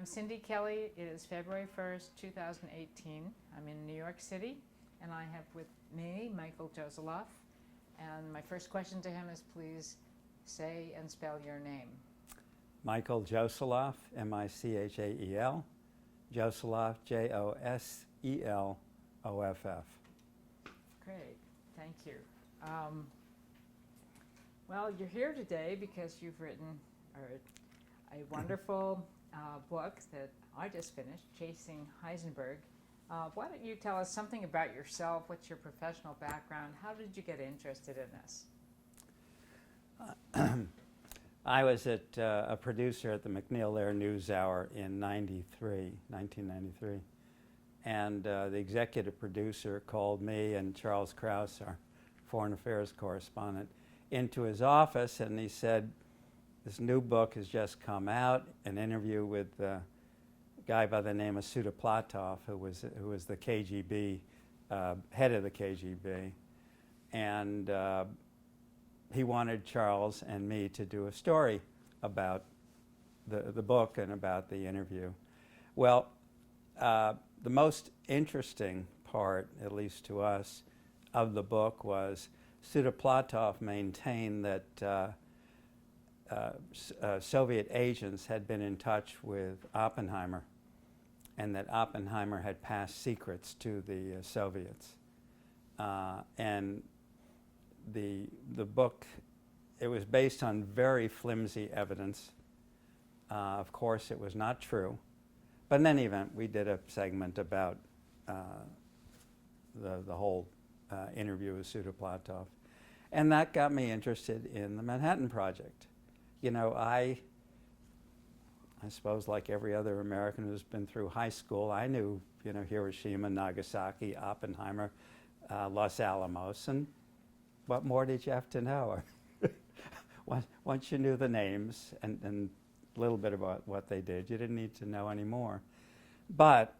I'm Cindy Kelly. It is February 1st, 2018. I'm in New York City, and I have with me Michael Joseloff. And my first question to him is, please say and spell your name. Michael Joseloff, M-I-C-H-A-E-L. Joseloff, J-O-S-E-L-O-F-F. Great, thank you. Well, you're here today because you've written a wonderful book that I just finished, Chasing Heisenberg. Why don't you tell us something about yourself? What's your professional background? How did you get interested in this? I was a producer at the McNeil-Lehrer NewsHour in 1993. And the executive producer called me and Charles Krauss, our foreign affairs correspondent, into his office, and he said, this new book has just come out, an interview with a guy by the name of Platov, who was the KGB, head of the KGB. And he wanted Charles and me to do a story about the book and about the interview. Well, the most interesting part, at least to us, of the book was Platov maintained that Soviet agents had been in touch with Oppenheimer, and that Oppenheimer had passed secrets to the Soviets. And the book, it was based on very flimsy evidence. Of course, it was not true. But in any event, we did a segment about the whole interview with Platov. And that got me interested in the Manhattan Project. You know, I suppose like every other American who's been through high school, I knew, you know, Hiroshima, Nagasaki, Oppenheimer, Los Alamos, and what more did you have to know? Once you knew the names and a little bit about what they did, you didn't need to know any more. But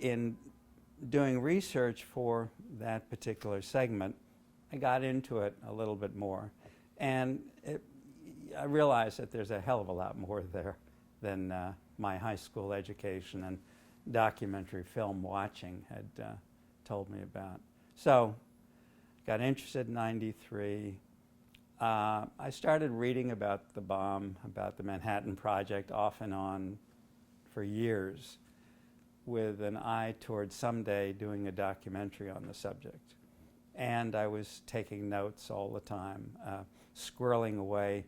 in doing research for that particular segment, I got into it a little bit more. And I realized that there's a hell of a lot more there than my high school education and documentary film watching had told me about. So, got interested in '93. I started reading about the bomb, about the Manhattan Project, off and on for years, with an eye towards someday doing a documentary on the subject. And I was taking notes all the time, squirreling away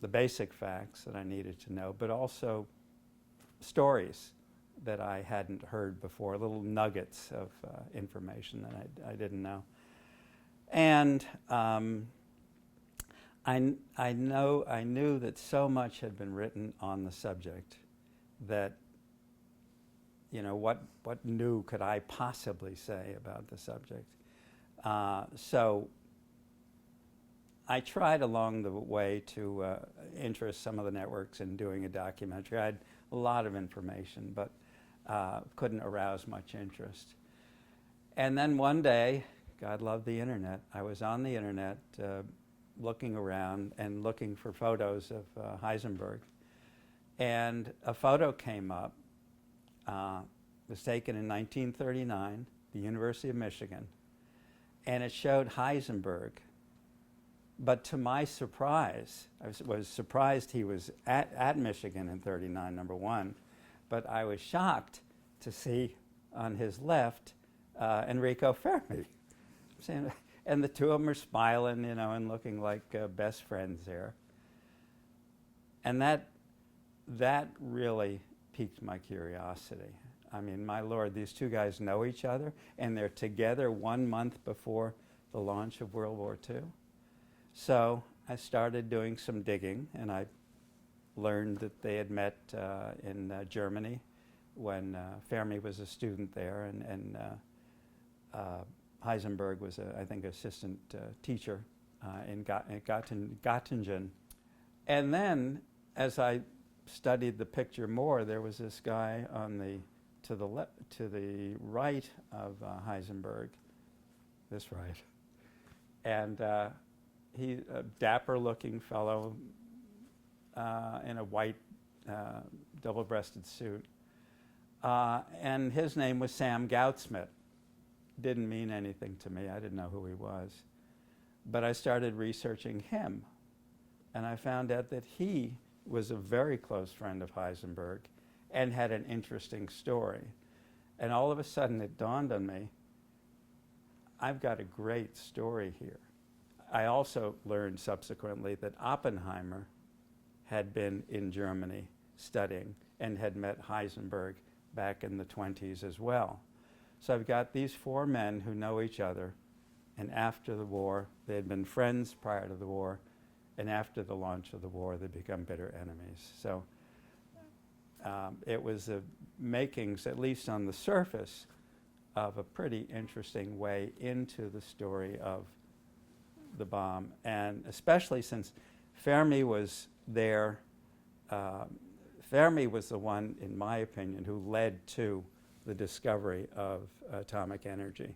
the basic facts that I needed to know, but also stories that I hadn't heard before, little nuggets of information that I didn't know. And I knew that so much had been written on the subject that, you know, what new could I possibly say about the subject? So I tried along the way to interest some of the networks in doing a documentary. I had a lot of information, but couldn't arouse much interest. And then one day, God love the internet, I was on the internet looking around and looking for photos of Heisenberg. And a photo came up. Was taken in 1939, the University of Michigan, and it showed Heisenberg. But to my surprise, I was surprised he was at Michigan in '39, number one, but I was shocked to see on his left Enrico Fermi. And the two of them are smiling, you know, and looking like best friends there. And that really piqued my curiosity. I mean, my Lord, these two guys know each other, and they're together 1 month before the launch of World War II. So I started doing some digging, and I learned that they had met in Germany when Fermi was a student there, and Heisenberg was, I think, assistant teacher in Göttingen. And then, as I studied the picture more, there was this guy to the right of Heisenberg, this right, and he a dapper-looking fellow in a white double-breasted suit. And his name was Sam Goudsmit. Didn't mean anything to me. I didn't know who he was. But I started researching him, and I found out that he was a very close friend of Heisenberg and had an interesting story. And all of a sudden it dawned on me, I've got a great story here. I also learned subsequently that Oppenheimer had been in Germany studying and had met Heisenberg back in the 20s as well. So I've got these four men who know each other, and after the war, they had been friends prior to the war, and after the launch of the war, they become bitter enemies. So it was the makings, at least on the surface, of a pretty interesting way into the story of the bomb, and especially since Fermi was there. Fermi was the one, in my opinion, who led to the discovery of atomic energy.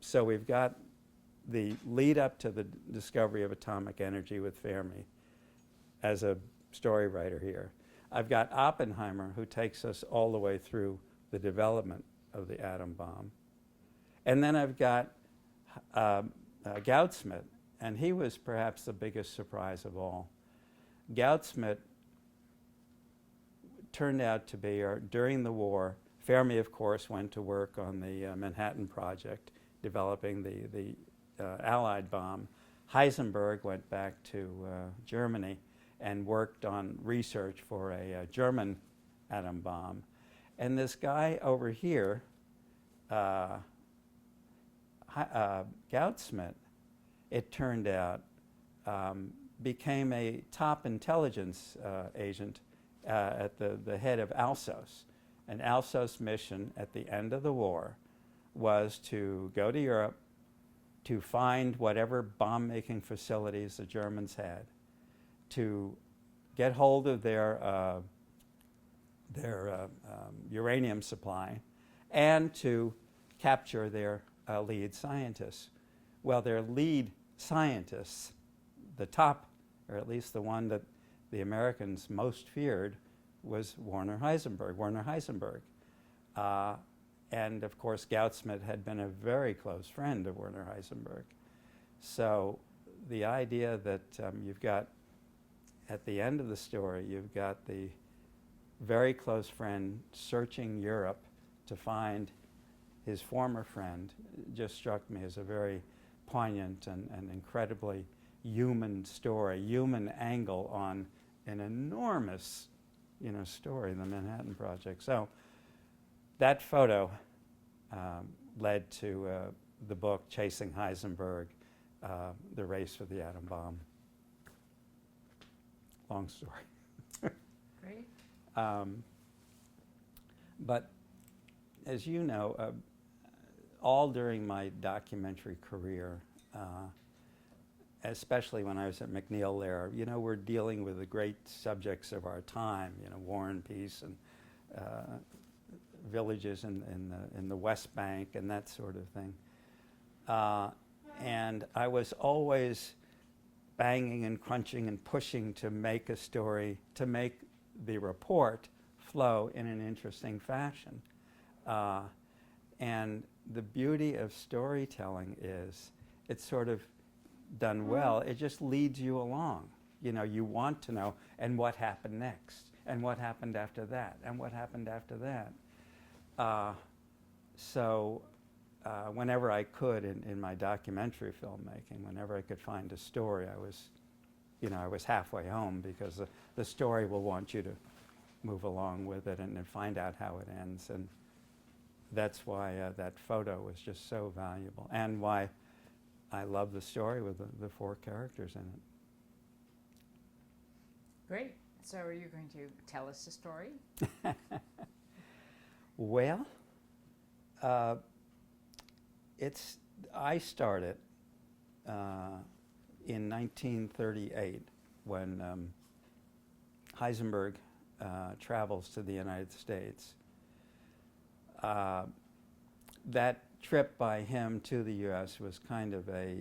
So we've got the lead up to the discovery of atomic energy with Fermi as a story writer here. I've got Oppenheimer, who takes us all the way through the development of the atom bomb. And then I've got Goudsmit, and he was perhaps the biggest surprise of all. Goudsmit turned out to be, or during the war, Fermi, of course, went to work on the Manhattan Project, developing the Allied bomb. Heisenberg went back to Germany and worked on research for a German atom bomb. And this guy over here, Goudsmit, it turned out, became a top intelligence agent at the head of Alsos. An Alsos mission at the end of the war was to go to Europe to find whatever bomb-making facilities the Germans had, to get hold of their uranium supply, and to capture their lead scientists. Well, their lead scientists, the top, or at least the one that the Americans most feared, was Werner Heisenberg. And of course, Goudsmit had been a very close friend of Werner Heisenberg. So the idea that you've got, at the end of the story, you've got the very close friend searching Europe to find his former friend just struck me as a very poignant and incredibly human story, human angle on an enormous, story, the Manhattan Project. So that photo led to the book Chasing Heisenberg, The Race for the Atom Bomb. Long story. Great. But as you know, all during my documentary career, especially when I was at McNeil there, we're dealing with the great subjects of our time, war and peace, and villages in the West Bank and that sort of thing. And I was always banging and crunching and pushing to make a story, to make the report flow in an interesting fashion. And the beauty of storytelling is it's sort of done well. It just leads you along. You want to know, and what happened next, and what happened after that, and what happened after that. So whenever I could in my documentary filmmaking, whenever I could find a story, I was halfway home, because the story will want you to move along with it and find out how it ends. And that's why that photo was just so valuable, and why I love the story with the four characters in it. Great. So are you going to tell us the story? Well, I started in 1938 when Heisenberg travels to the United States. That trip by him to the U.S. was kind of a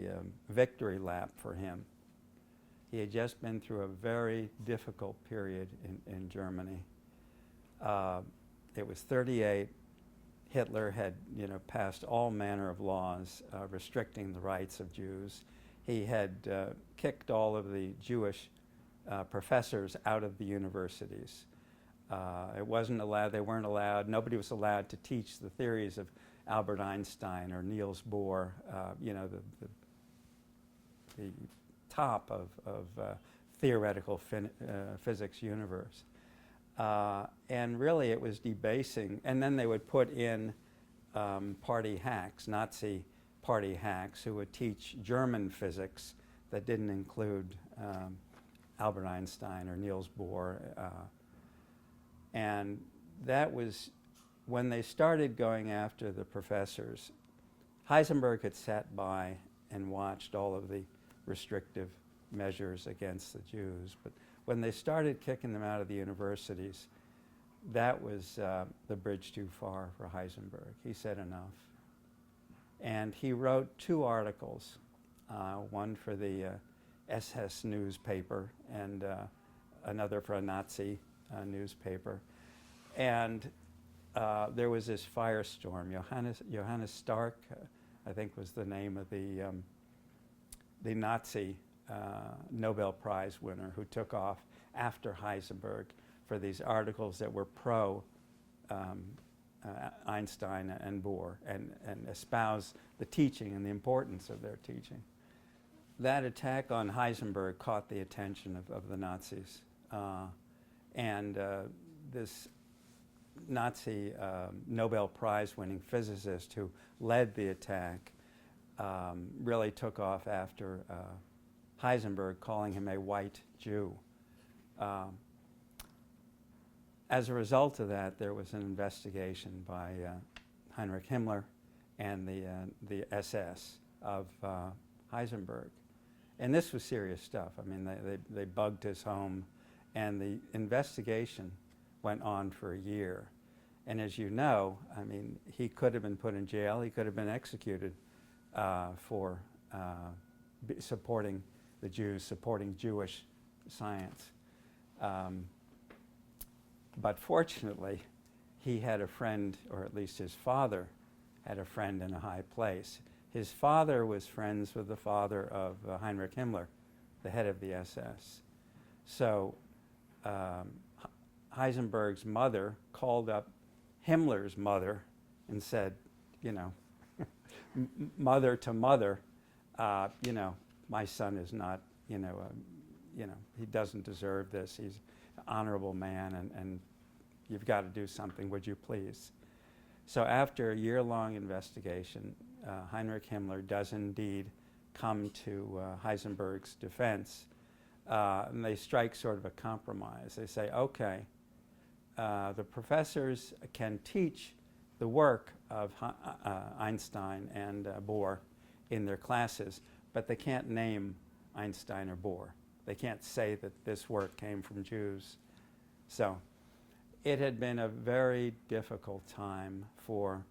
victory lap for him. He had just been through a very difficult period in Germany. It was 38. Hitler had, passed all manner of laws restricting the rights of Jews. He had kicked all of the Jewish professors out of the universities. It wasn't allowed, they weren't allowed, nobody was allowed to teach the theories of Albert Einstein or Niels Bohr, the top of theoretical physics universe. And really it was debasing. And then they would put in party hacks, Nazi party hacks, who would teach German physics that didn't include Albert Einstein or Niels Bohr. And that was when they started going after the professors. Heisenberg had sat by and watched all of the restrictive measures against the Jews. But when they started kicking them out of the universities, that was the bridge too far for Heisenberg. He said enough. And he wrote 2 articles, one for the SS newspaper and another for a Nazi newspaper. And there was this firestorm. Johannes Stark, I think was the name of the Nazi Nobel Prize winner who took off after Heisenberg for these articles that were pro Einstein and Bohr and espouse the teaching and the importance of their teaching. That attack on Heisenberg caught the attention of the Nazis. And this Nazi Nobel Prize winning physicist who led the attack really took off after Heisenberg, calling him a white Jew. As a result of that, there was an investigation by Heinrich Himmler and the SS of Heisenberg. And this was serious stuff. I mean, they bugged his home, and the investigation went on for a year. And as you know, I mean, he could have been put in jail. He could have been executed for supporting the Jews, supporting Jewish science. But fortunately, he had a friend, or at least his father had a friend in a high place. His father was friends with the father of Heinrich Himmler, the head of the SS. So Heisenberg's mother called up Himmler's mother and said, mother to mother, my son is not, he doesn't deserve this. He's an honorable man, and you've got to do something, would you please? So after a year-long investigation, Heinrich Himmler does indeed come to Heisenberg's defense, and they strike sort of a compromise. They say, okay, the professors can teach the work of Einstein and Bohr in their classes, but they can't name Einstein or Bohr. They can't say that this work came from Jews. So it had been a very difficult time for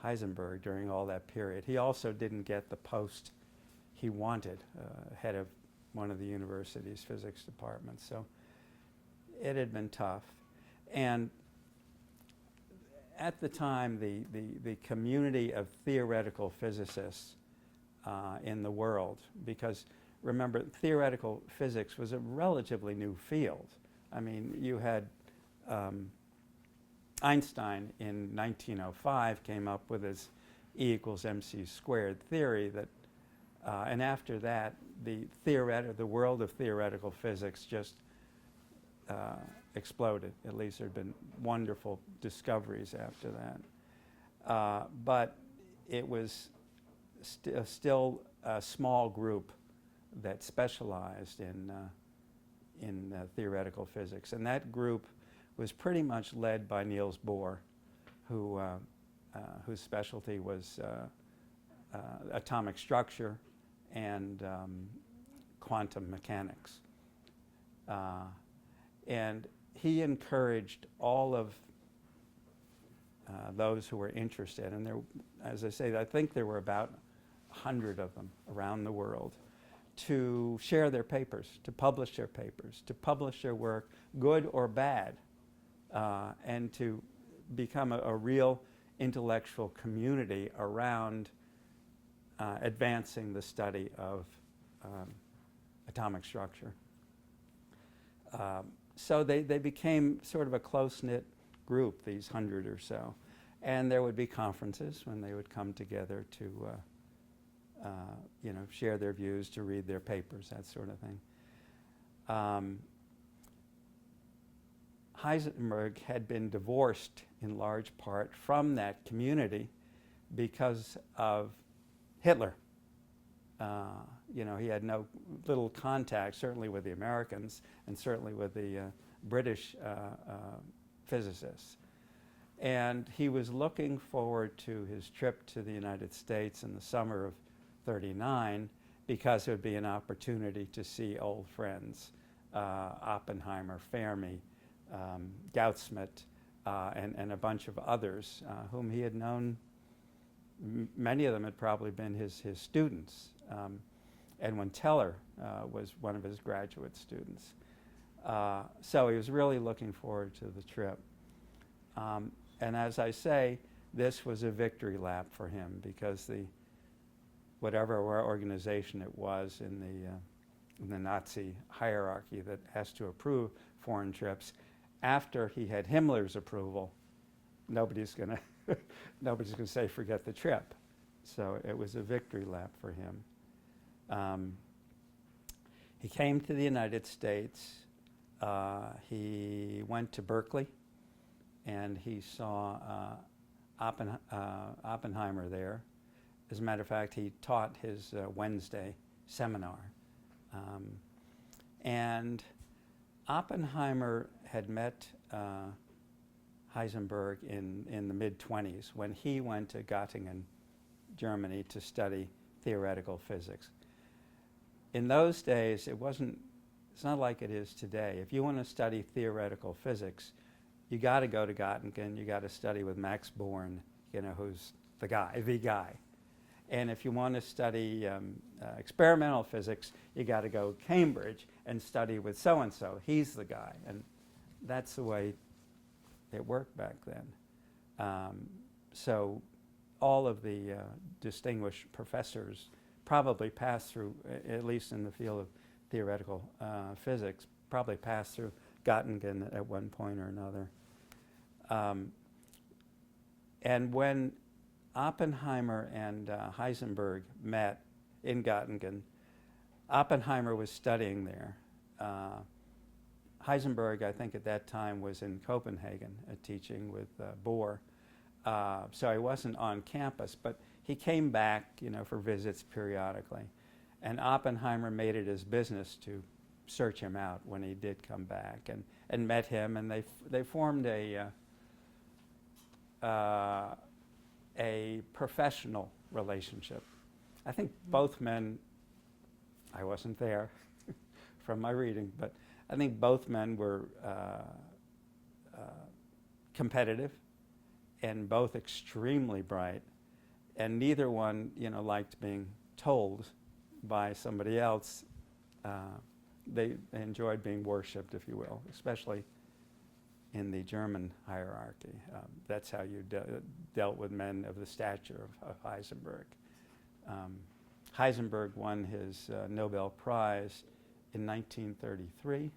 Heisenberg during all that period. He also didn't get the post he wanted, head of one of the university's physics departments. So it had been tough. And at the time, the community of theoretical physicists in the world, because remember, theoretical physics was a relatively new field. I mean, you had Einstein in 1905 came up with his E equals mc squared theory that, and after that, the world of theoretical physics just exploded. At least there had been wonderful discoveries after that. But it was still a small group that specialized in theoretical physics. And that group was pretty much led by Niels Bohr, whose specialty was atomic structure and quantum mechanics. And he encouraged all of those who were interested, and there, as I say, I think there were about 100 of them around the world, to share their papers, to publish their papers, to publish their work, good or bad, and to become a real intellectual community around advancing the study of atomic structure. So they became sort of a close-knit group, these 100 or so. And there would be conferences when they would come together to share their views, to read their papers, that sort of thing. Heisenberg had been divorced in large part from that community because of Hitler. He had no little contact, certainly with the Americans and certainly with the British physicists. And he was looking forward to his trip to the United States in the summer of '39 because it would be an opportunity to see old friends, Oppenheimer, Fermi, Goudsmit, and a bunch of others whom he had known. Many of them had probably been his students. Edwin Teller was one of his graduate students. So he was really looking forward to the trip. And as I say, this was a victory lap for him because whatever organization it was in the Nazi hierarchy that has to approve foreign trips, after he had Himmler's approval, nobody's going to say forget the trip. So it was a victory lap for him. He came to the United States. He went to Berkeley, and he saw Oppenheimer there. As a matter of fact, he taught his Wednesday seminar. And Oppenheimer had met Heisenberg in the mid-20s when he went to Göttingen, Germany, to study theoretical physics. In those days, it's not like it is today. If you want to study theoretical physics, you got to go to Göttingen, you got to study with Max Born, who's the guy. And if you want to study experimental physics, you got to go to Cambridge and study with so-and-so. He's the guy. And that's the way it worked back then. So all of the distinguished professors probably passed through, at least in the field of theoretical physics, probably passed through Göttingen at one point or another. And when Oppenheimer and Heisenberg met in Göttingen, Oppenheimer was studying there. Heisenberg, I think at that time, was in Copenhagen teaching with Bohr. So he wasn't on campus, but he came back, for visits periodically. And Oppenheimer made it his business to search him out when he did come back, and met him, and they formed a professional relationship. I think both men, I wasn't there from my reading, but I think both men were competitive and both extremely bright, and neither one, liked being told by somebody else. They enjoyed being worshipped, if you will, especially in the German hierarchy. That's how you dealt with men of the stature of Heisenberg. Heisenberg won his Nobel Prize in 1933.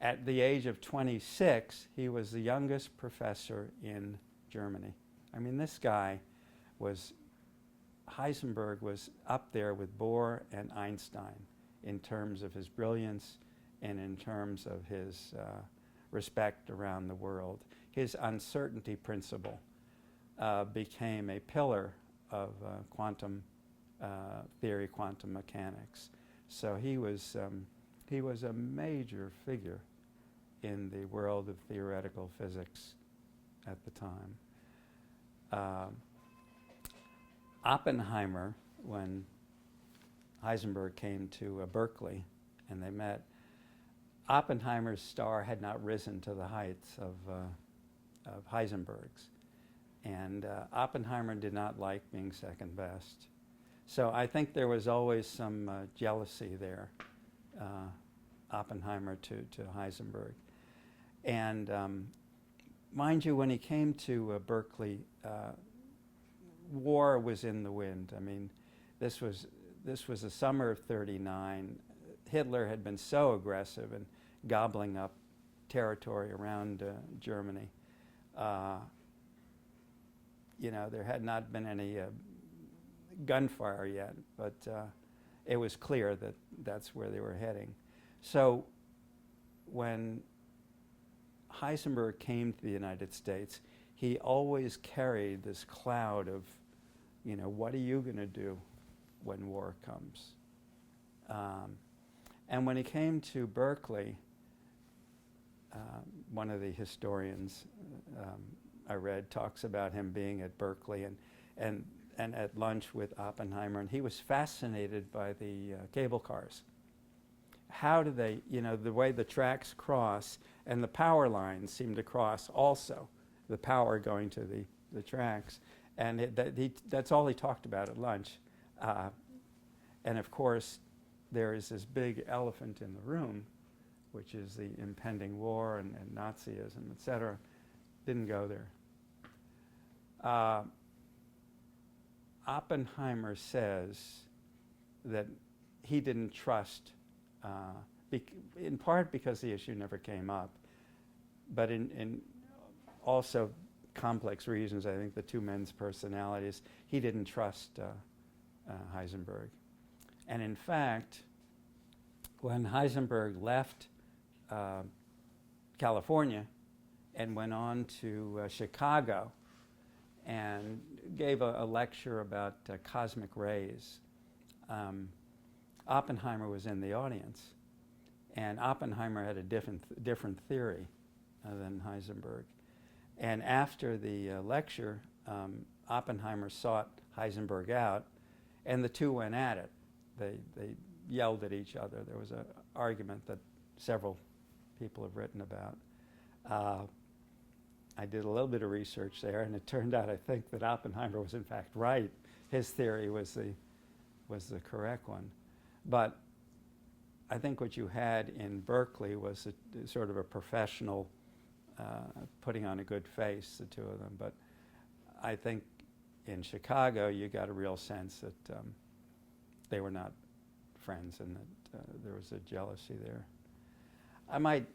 At the age of 26, he was the youngest professor in Germany. I mean, this guy Heisenberg was up there with Bohr and Einstein in terms of his brilliance and in terms of his respect around the world. His uncertainty principle became a pillar of quantum theory, quantum mechanics. So he was a major figure in the world of theoretical physics at the time. Oppenheimer, when Heisenberg came to Berkeley and they met, Oppenheimer's star had not risen to the heights of Heisenberg's. And Oppenheimer did not like being second best. So I think there was always some jealousy there, Oppenheimer to Heisenberg. And mind you, when he came to Berkeley, war was in the wind. I mean, this was the summer of '39. Hitler had been so aggressive in gobbling up territory around Germany. You know, there had not been any gunfire yet, but it was clear that that's where they were heading. So when Heisenberg came to the United States, he always carried this cloud of, you know, what are you going to do when war comes? And when he came to Berkeley, one of the historians I read talks about him being at Berkeley and at lunch with Oppenheimer, and he was fascinated by the cable cars. How do they, you know, the way the tracks cross, and the power lines seem to cross also, the power going to the tracks. And that's all he talked about at lunch. And of course, there is this big elephant in the room, which is the impending war and Nazism, et cetera. Didn't go there. Oppenheimer says that he didn't trust, in part because the issue never came up, but in also complex reasons. I think the two men's personalities, he didn't trust Heisenberg. And in fact, when Heisenberg left California and went on to Chicago and gave a lecture about cosmic rays, Oppenheimer was in the audience. And Oppenheimer had a different theory than Heisenberg. And after the lecture, Oppenheimer sought Heisenberg out, and the two went at it. They yelled at each other. There was an argument that several people have written about. I did a little bit of research there, and it turned out, I think, that Oppenheimer was in fact right. His theory was the correct one. But I think what you had in Berkeley was a sort of a professional putting on a good face, the two of them. But I think in Chicago, you got a real sense that they were not friends and that there was a jealousy there. I might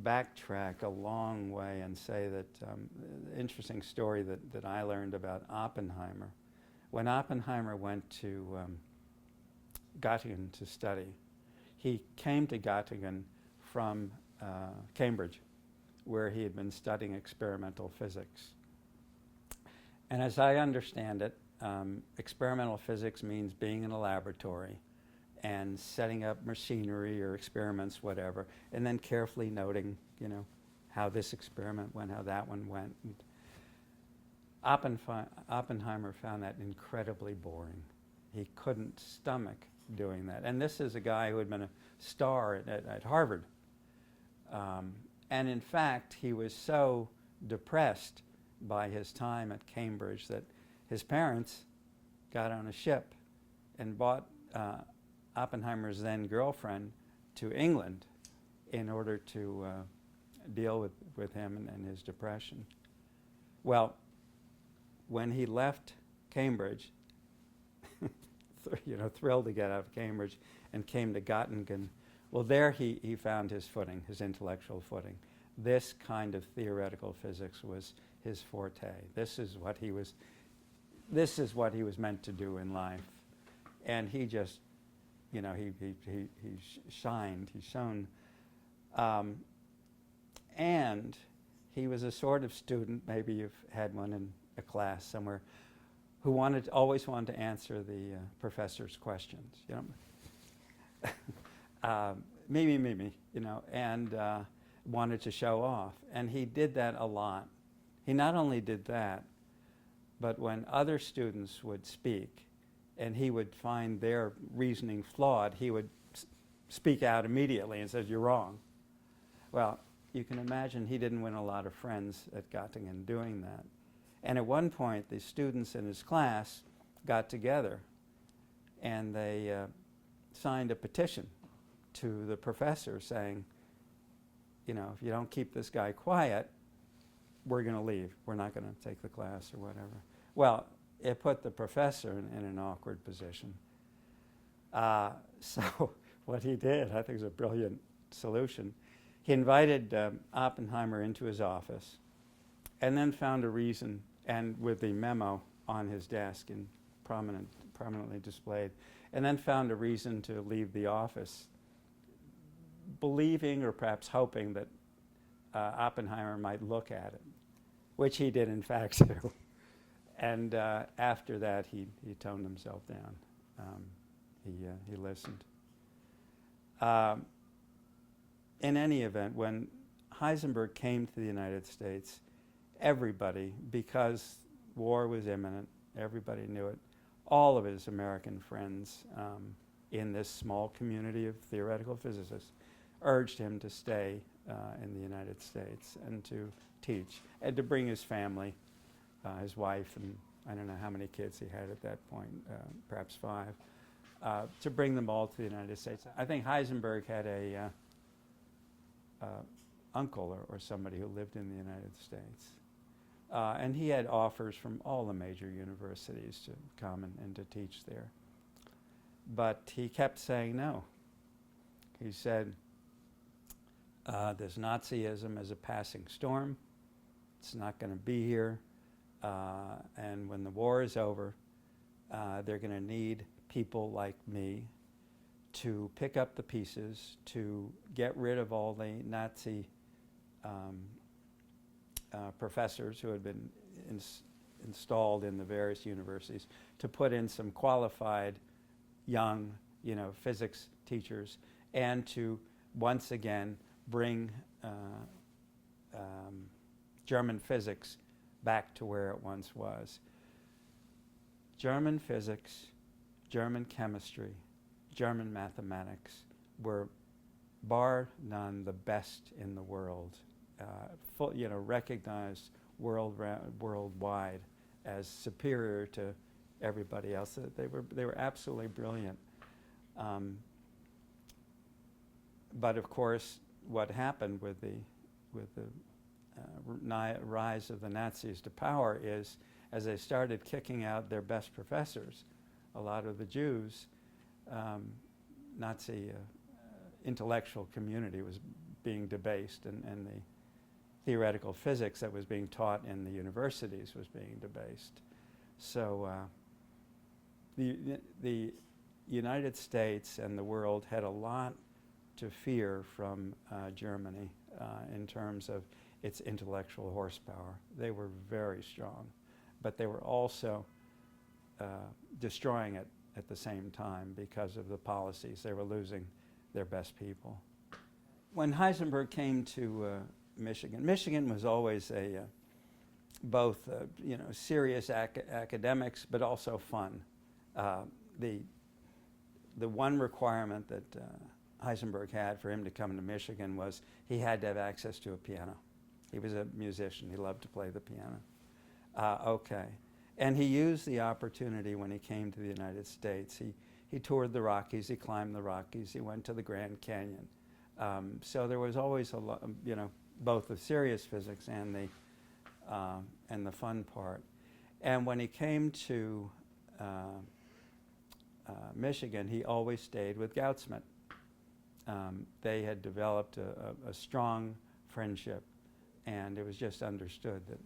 backtrack a long way and say that the interesting story that I learned about Oppenheimer, when Oppenheimer went to Göttingen to study, he came to Göttingen from Cambridge, where he had been studying experimental physics. And as I understand it, experimental physics means being in a laboratory and setting up machinery or experiments, whatever, and then carefully noting, you know, how this experiment went, how that one went. And Oppenheimer found that incredibly boring. He couldn't stomach doing that. And this is a guy who had been a star at Harvard. And in fact, he was so depressed by his time at Cambridge that his parents got on a ship and bought Oppenheimer's then girlfriend to England in order to deal with him and his depression. Well, when he left Cambridge, you know, thrilled to get out of Cambridge, and came to Göttingen, well, there he found his footing, his intellectual footing. This kind of theoretical physics was his forte. This is what he was meant to do in life. And he just, you know, he shined, he shone. And he was a sort of student, maybe you've had one in a class somewhere, who always wanted to answer the professor's questions, you know. Me, you know, and wanted to show off. And he did that a lot. He not only did that, but when other students would speak and he would find their reasoning flawed, he would speak out immediately and says, "You're wrong." Well, you can imagine he didn't win a lot of friends at Göttingen doing that. And at one point, the students in his class got together and they signed a petition to the professor saying, you know, if you don't keep this guy quiet, we're going to leave. We're not going to take the class or whatever. Well, it put the professor in an awkward position. So what he did, I think, is a brilliant solution. He invited Oppenheimer into his office and then found a reason, and with the memo on his desk and prominently displayed, and then found a reason to leave the office, believing or perhaps hoping that Oppenheimer might look at it, which he did in fact do. And after that, he toned himself down. He listened. In any event, when Heisenberg came to the United States, everybody, because war was imminent, everybody knew it, all of his American friends in this small community of theoretical physicists urged him to stay in the United States and to teach and to bring his family, his wife, and I don't know how many kids he had at that point, perhaps 5, to bring them all to the United States. I think Heisenberg had a uncle or somebody who lived in the United States. And he had offers from all the major universities to come and to teach there. But he kept saying no. He said, there's Nazism as a passing storm. It's not going to be here. And when the war is over, they're going to need people like me to pick up the pieces, to get rid of all the Nazi professors who had been installed in the various universities, to put in some qualified young, physics teachers, and to once again bring German physics back to where it once was. German physics, German chemistry, German mathematics were, bar none, the best in the world, recognized worldwide as superior to everybody else. They were absolutely brilliant. But of course, what happened with the rise of the Nazis to power is, as they started kicking out their best professors, a lot of the Jews, Nazi intellectual community was being debased, and the theoretical physics that was being taught in the universities was being debased. So the United States and the world had a lot to fear from Germany in terms of its intellectual horsepower. They were very strong, but they were also destroying it at the same time because of the policies. They were losing their best people. When Heisenberg came to Michigan was always a both serious academics, but also fun. The one requirement that Heisenberg had for him to come to Michigan was he had to have access to a piano. He was a musician. He loved to play the piano. Okay. And he used the opportunity when he came to the United States. He toured the Rockies. He climbed the Rockies. He went to the Grand Canyon. So there was always a lot, both the serious physics and the fun part. And when he came to Michigan, he always stayed with Goudsmit. They had developed a strong friendship, and it was just understood that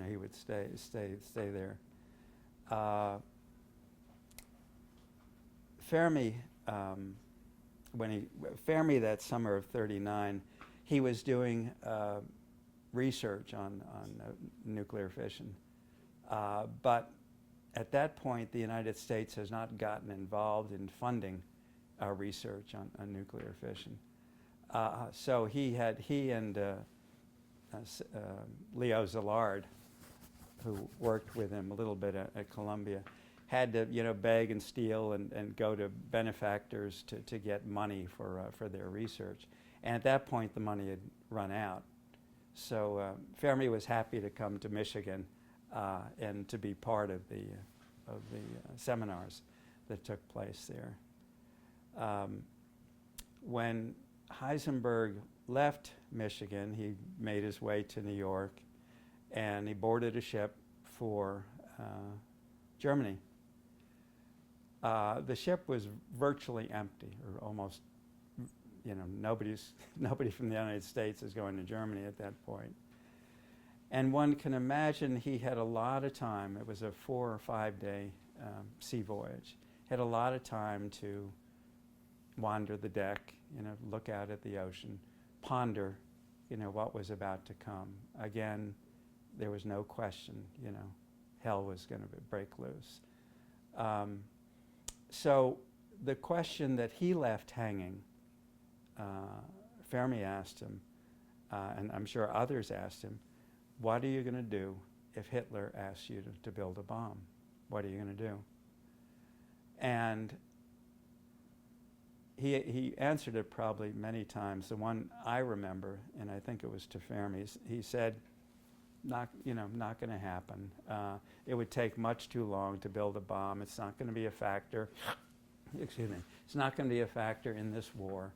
he would stay there. Fermi, Fermi that summer of '39, he was doing research on nuclear fission, but at that point, the United States has not gotten involved in funding research on nuclear fission. So he and Leo Szilard, who worked with him a little bit at Columbia, had to beg and steal and go to benefactors to get money for their research. And at that point, the money had run out. So Fermi was happy to come to Michigan and to be part of the seminars. that took place there. When Heisenberg left Michigan, he made his way to New York, and he boarded a ship for Germany. The ship was virtually empty, or almost, nobody from the United States is going to Germany at that point. And one can imagine he had a lot of time. It was a 4 or 5 day sea voyage. Had a lot of time to wander the deck, look out at the ocean, ponder, what was about to come. Again, there was no question, hell was going to break loose. So the question that he left hanging, Fermi asked him, and I'm sure others asked him, what are you going to do if Hitler asks you to build a bomb? What are you going to do? And he answered it probably many times. The one I remember, and I think it was to Fermi, he said, not going to happen. It would take much too long to build a bomb. It's not going to be a factor. Excuse me. It's not going to be a factor in this war.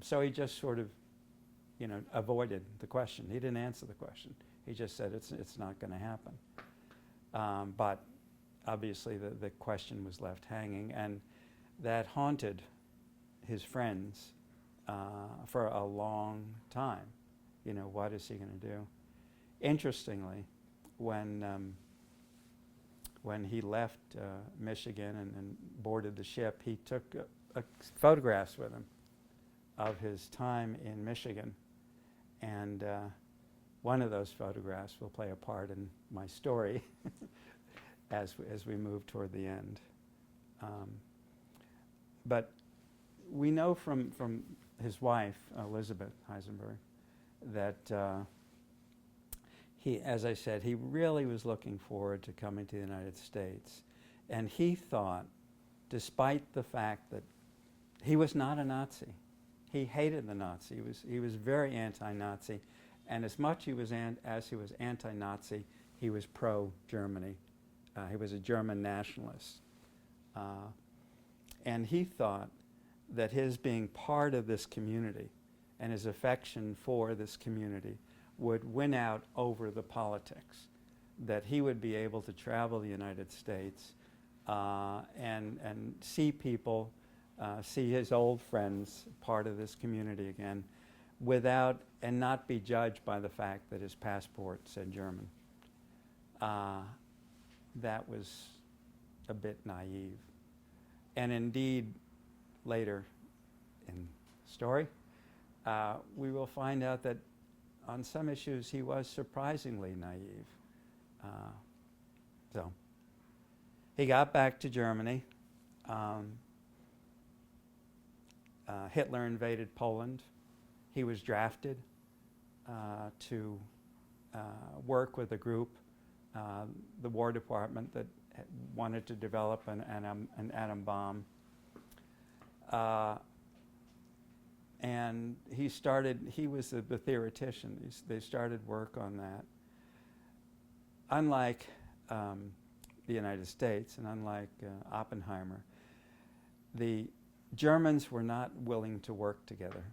So he just sort of, avoided the question. He didn't answer the question. He just said it's not going to happen. But obviously the question was left hanging, and that haunted his friends for a long time. What is he going to do? Interestingly, when he left Michigan and boarded the ship, he took photographs with him of his time in Michigan. And one of those photographs will play a part in my story as we move toward the end. But we know from his wife, Elizabeth Heisenberg, that he, as I said, he really was looking forward to coming to the United States. And he thought, despite the fact that he was not a Nazi, he hated the Nazi. He was very anti-Nazi, and as much as he was anti-Nazi, he was pro-Germany. He was a German nationalist, and he thought that his being part of this community and his affection for this community would win out over the politics. That he would be able to travel the United States and see people. See his old friends, part of this community again, and not be judged by the fact that his passport said German. That was a bit naive. And indeed, later in the story, we will find out that on some issues he was surprisingly naive. So he got back to Germany. Hitler invaded Poland. He was drafted to work with a group, the War Department, that wanted to develop an atom bomb. And he was the theoretician. They started work on that. Unlike the United States and unlike Oppenheimer, the Germans were not willing to work together.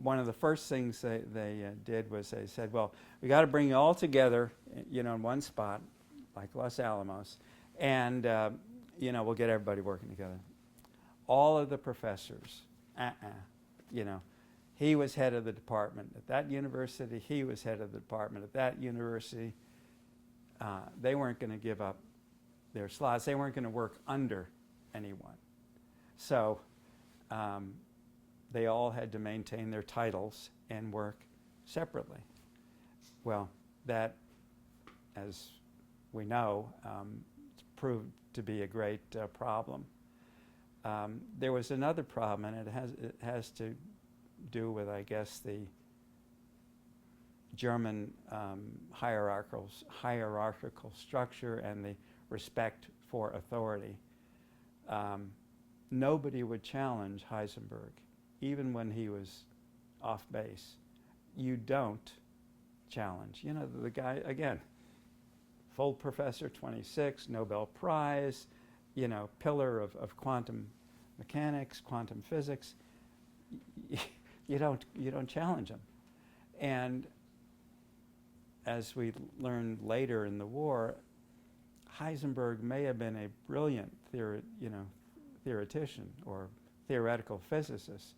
One of the first things they did was they said, well, we got to bring you all together, in one spot, like Los Alamos, and, we'll get everybody working together. All of the professors, he was head of the department at that university, he was head of the department at that university. They weren't going to give up their slots. They weren't going to work under anyone. So they all had to maintain their titles and work separately. Well, that, as we know, proved to be a great problem. There was another problem, and it has to do with, I guess, the German hierarchical structure and the respect for authority. Nobody would challenge Heisenberg, even when he was off base. You don't challenge. The guy, again, full professor, 26, Nobel Prize, pillar of quantum mechanics, quantum physics, you don't challenge him. And as we learned later in the war, Heisenberg may have been a brilliant theoretician or theoretical physicist,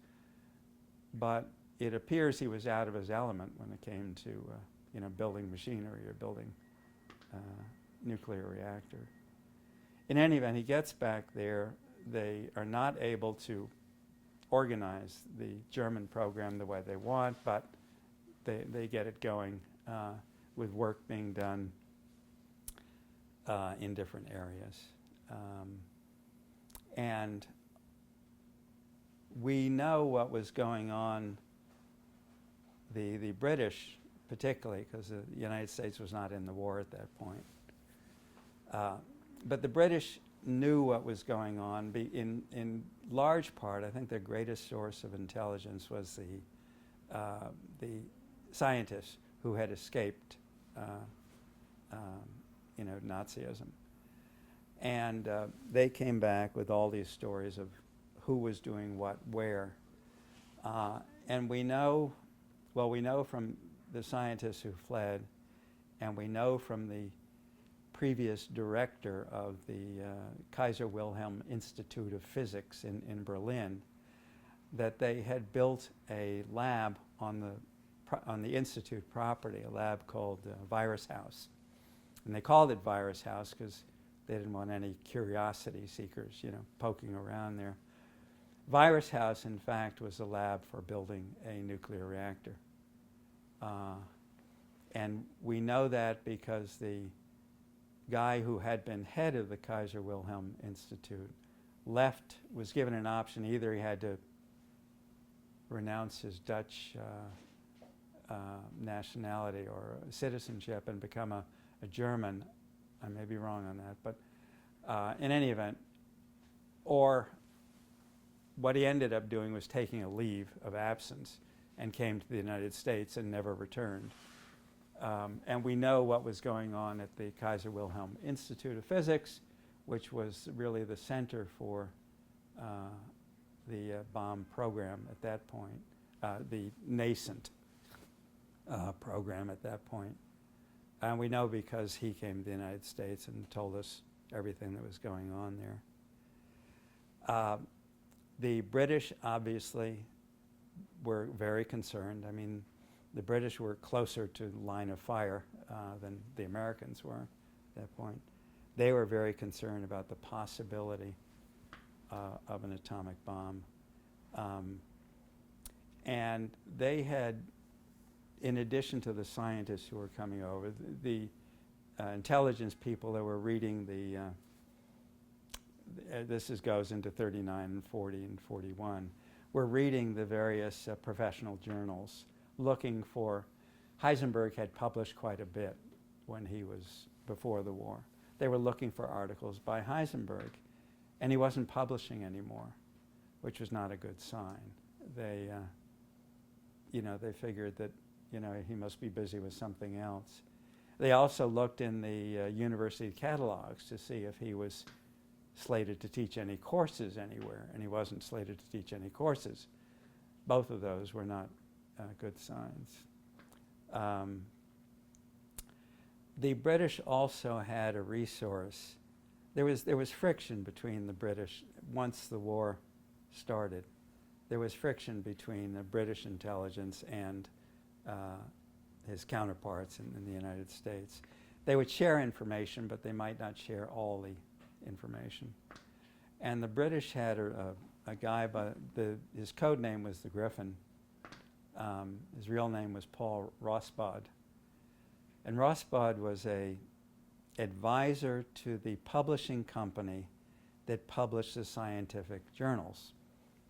but it appears he was out of his element when it came to building machinery or building nuclear reactor. In any event, he gets back there. They are not able to organize the German program the way they want, but they get it going with work being done in different areas. And we know what was going on, the British particularly, because the United States was not in the war at that point. But the British knew what was going on. In large part, I think their greatest source of intelligence was the scientists who had escaped Nazism. And they came back with all these stories of who was doing what where. And we know from the scientists who fled, and we know from the previous director of the Kaiser Wilhelm Institute of Physics in Berlin, that they had built a lab on the institute property, a lab called Virus House. And they called it Virus House because they didn't want any curiosity seekers, poking around there. Virus House, in fact, was a lab for building a nuclear reactor. And we know that because the guy who had been head of the Kaiser Wilhelm Institute left, was given an option. Either he had to renounce his Dutch nationality or citizenship and become a German. I may be wrong on that, but in any event, or what he ended up doing was taking a leave of absence and came to the United States and never returned. And we know what was going on at the Kaiser Wilhelm Institute of Physics, which was really the center for the bomb program at that point, the nascent program at that point. And we know because he came to the United States and told us everything that was going on there. The British obviously were very concerned. I mean, the British were closer to the line of fire than the Americans were at that point. They were very concerned about the possibility of an atomic bomb. And they had, in addition to the scientists who were coming over, the intelligence people that were reading this goes into 39 and 40 and 41, were reading the various professional journals, looking for, Heisenberg had published quite a bit when he was before the war. They were looking for articles by Heisenberg, and he wasn't publishing anymore, which was not a good sign. They figured that, he must be busy with something else. They also looked in the university catalogs to see if he was slated to teach any courses anywhere, and he wasn't slated to teach any courses. Both of those were not good signs. The British also had a resource. There was friction between the British once the war started. There was friction between the British intelligence and his counterparts in the United States. They would share information, but they might not share all the information. And the British had a guy his code name was the Griffin. His real name was Paul Rosbaud. And Rosbaud was a advisor to the publishing company that published the scientific journals.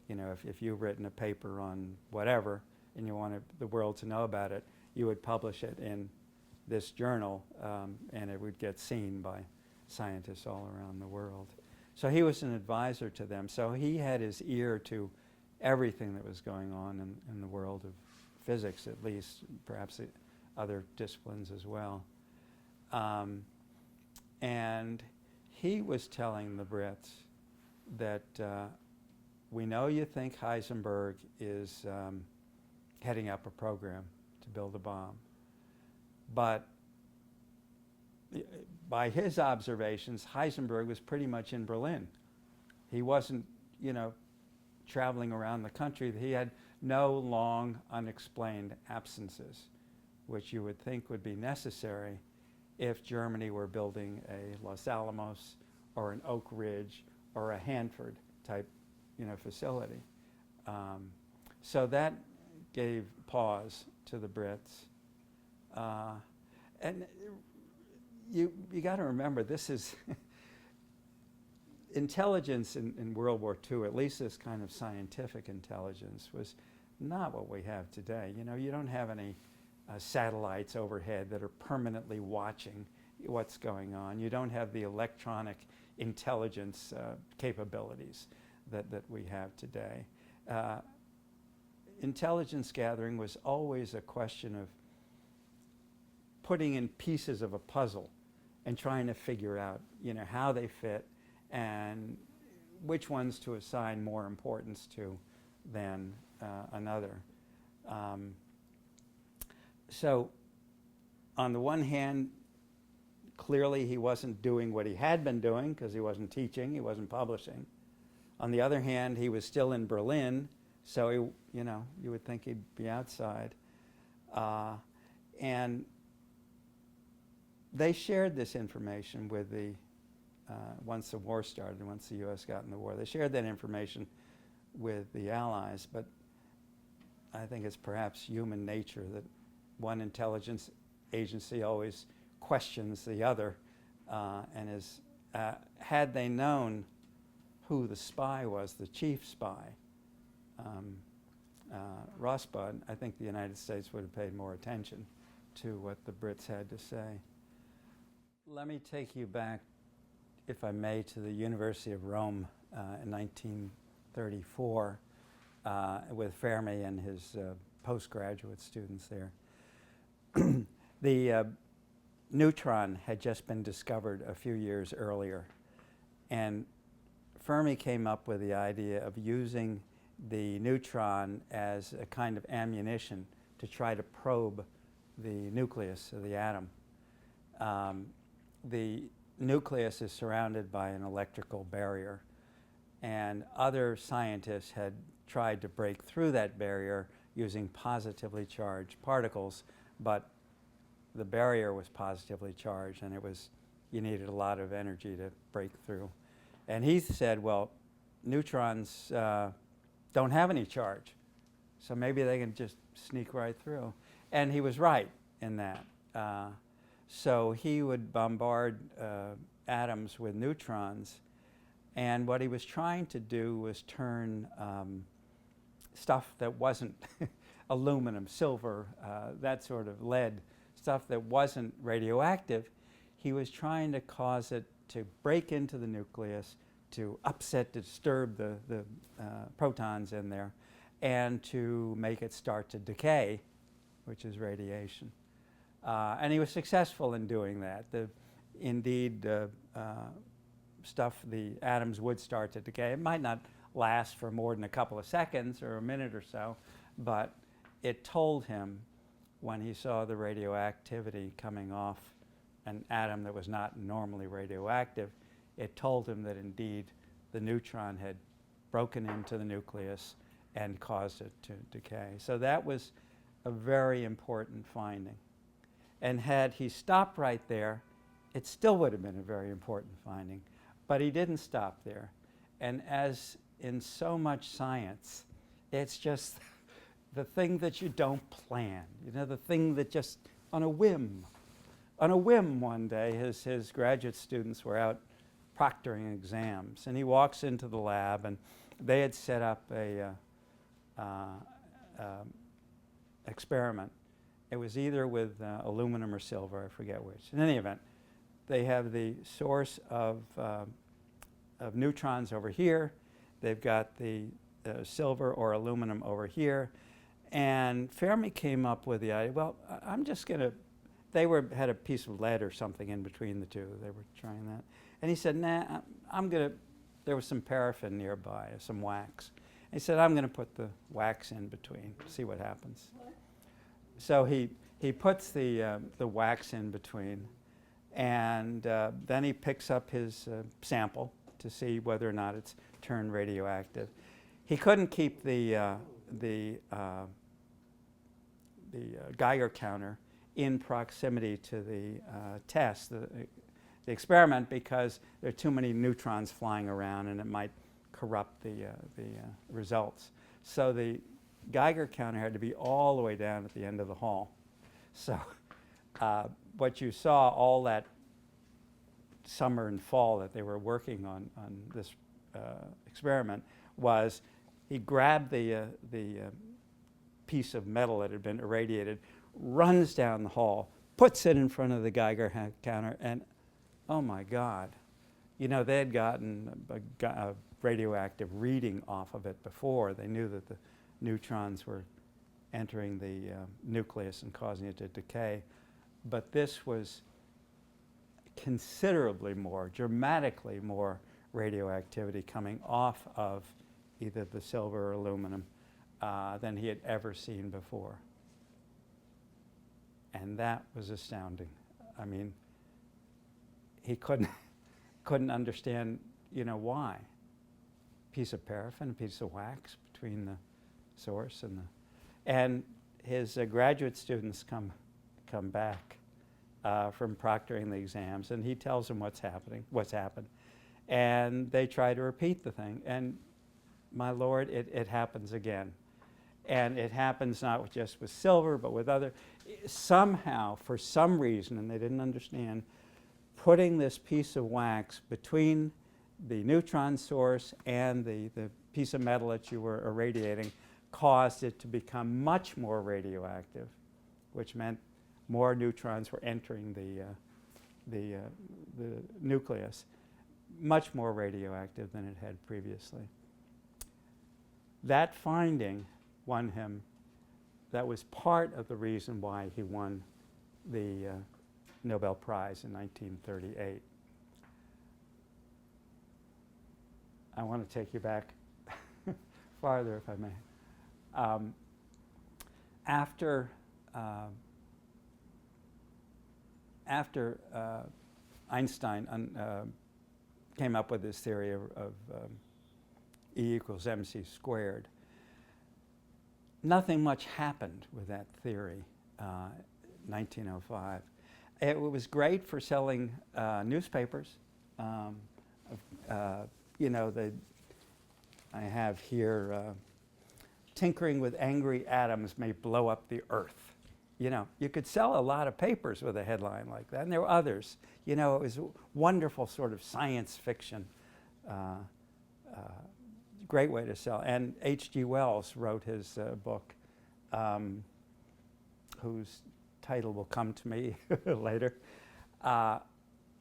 If you've written a paper on whatever and you wanted the world to know about it, you would publish it in this journal, and it would get seen by scientists all around the world. So he was an advisor to them. So he had his ear to everything that was going on in the world of physics, at least, perhaps other disciplines as well. And he was telling the Brits that we know you think Heisenberg is heading up a program to build a bomb, but by his observations, Heisenberg was pretty much in Berlin. He wasn't, traveling around the country. He had no long, unexplained absences, which you would think would be necessary if Germany were building a Los Alamos or an Oak Ridge or a Hanford type, facility. So that gave pause to the Brits. And you got to remember, this is intelligence in World War II, at least this kind of scientific intelligence, was not what we have today. You don't have any satellites overhead that are permanently watching what's going on. You don't have the electronic intelligence capabilities that we have today. Intelligence gathering was always a question of putting in pieces of a puzzle and trying to figure out, how they fit and which ones to assign more importance to than another. So on the one hand, clearly he wasn't doing what he had been doing because he wasn't teaching, he wasn't publishing. On the other hand, he was still in Berlin, so you would think he'd be outside. And they shared this information with once the war started, once the U.S. got in the war. They shared that information with the Allies, but I think it's perhaps human nature that one intelligence agency always questions the other, and had they known who the spy was, the chief spy, Rosbud, I think the United States would have paid more attention to what the Brits had to say. Let me take you back, if I may, to the University of Rome in 1934 with Fermi and his postgraduate students there. The neutron had just been discovered a few years earlier, and Fermi came up with the idea of using the neutron as a kind of ammunition to try to probe the nucleus of the atom. The nucleus is surrounded by an electrical barrier, and other scientists had tried to break through that barrier using positively charged particles, but the barrier was positively charged, and you needed a lot of energy to break through. And he said, well, neutrons don't have any charge, so maybe they can just sneak right through. And he was right in that. So he would bombard atoms with neutrons, and what he was trying to do was turn stuff that wasn't aluminum, silver, that sort of lead, stuff that wasn't radioactive. He was trying to cause it to break into the nucleus, to upset, to disturb the protons in there, and to make it start to decay, which is radiation. And he was successful in doing that. Indeed, the atoms would start to decay. It might not last for more than a couple of seconds or a minute or so, but it told him when he saw the radioactivity coming off an atom that was not normally radioactive, it told him that indeed the neutron had broken into the nucleus and caused it to decay. So that was a very important finding. And had he stopped right there, it still would have been a very important finding. But he didn't stop there. And as in so much science, it's just the thing that you don't plan, the thing that just on a whim. On a whim one day, his graduate students were out proctoring exams, and he walks into the lab, and they had set up a experiment. It was either with aluminum or silver, I forget which. In any event, they have the source of neutrons over here. They've got the silver or aluminum over here. And Fermi came up with the idea, well, I'm just going to, had a piece of lead or something in between the two. They were trying that. And he said, nah, there was some paraffin nearby, some wax. He said, I'm going to put the wax in between, see what happens. So he puts the wax in between, and then he picks up his sample to see whether or not it's turned radioactive. He couldn't keep the Geiger counter in proximity to the test, the experiment, because there are too many neutrons flying around and it might corrupt the results. So the Geiger counter had to be all the way down at the end of the hall. So what you saw all that summer and fall that they were working on this experiment was he grabbed the piece of metal that had been irradiated, runs down the hall, puts it in front of the Geiger counter, and oh my God, you know, they had gotten a radioactive reading off of it before. They knew that the neutrons were entering the nucleus and causing it to decay. But this was considerably more, dramatically more radioactivity coming off of either the silver or aluminum than he had ever seen before. And that was astounding. I mean, he couldn't understand, you know, why. Piece of paraffin, a piece of wax between the source and his graduate students come back from proctoring the exams, and he tells them what's happened, and they try to repeat the thing, and my Lord, it happens again. And it happens not just with silver, but with other, somehow, for some reason, and they didn't understand, putting this piece of wax between the neutron source and the piece of metal that you were irradiating caused it to become much more radioactive, which meant more neutrons were entering the nucleus, much more radioactive than it had previously. That finding won him, that was part of the reason why he won the Nobel Prize in 1938. I want to take you back farther, if I may. After Einstein came up with this theory of E equals mc squared, nothing much happened with that theory, 1905. It was great for selling newspapers. You know, I have here, tinkering with angry atoms may blow up the earth. You know, you could sell a lot of papers with a headline like that, and there were others. You know, it was a wonderful sort of science fiction, great way to sell. And H.G. Wells wrote his book, whose title will come to me later.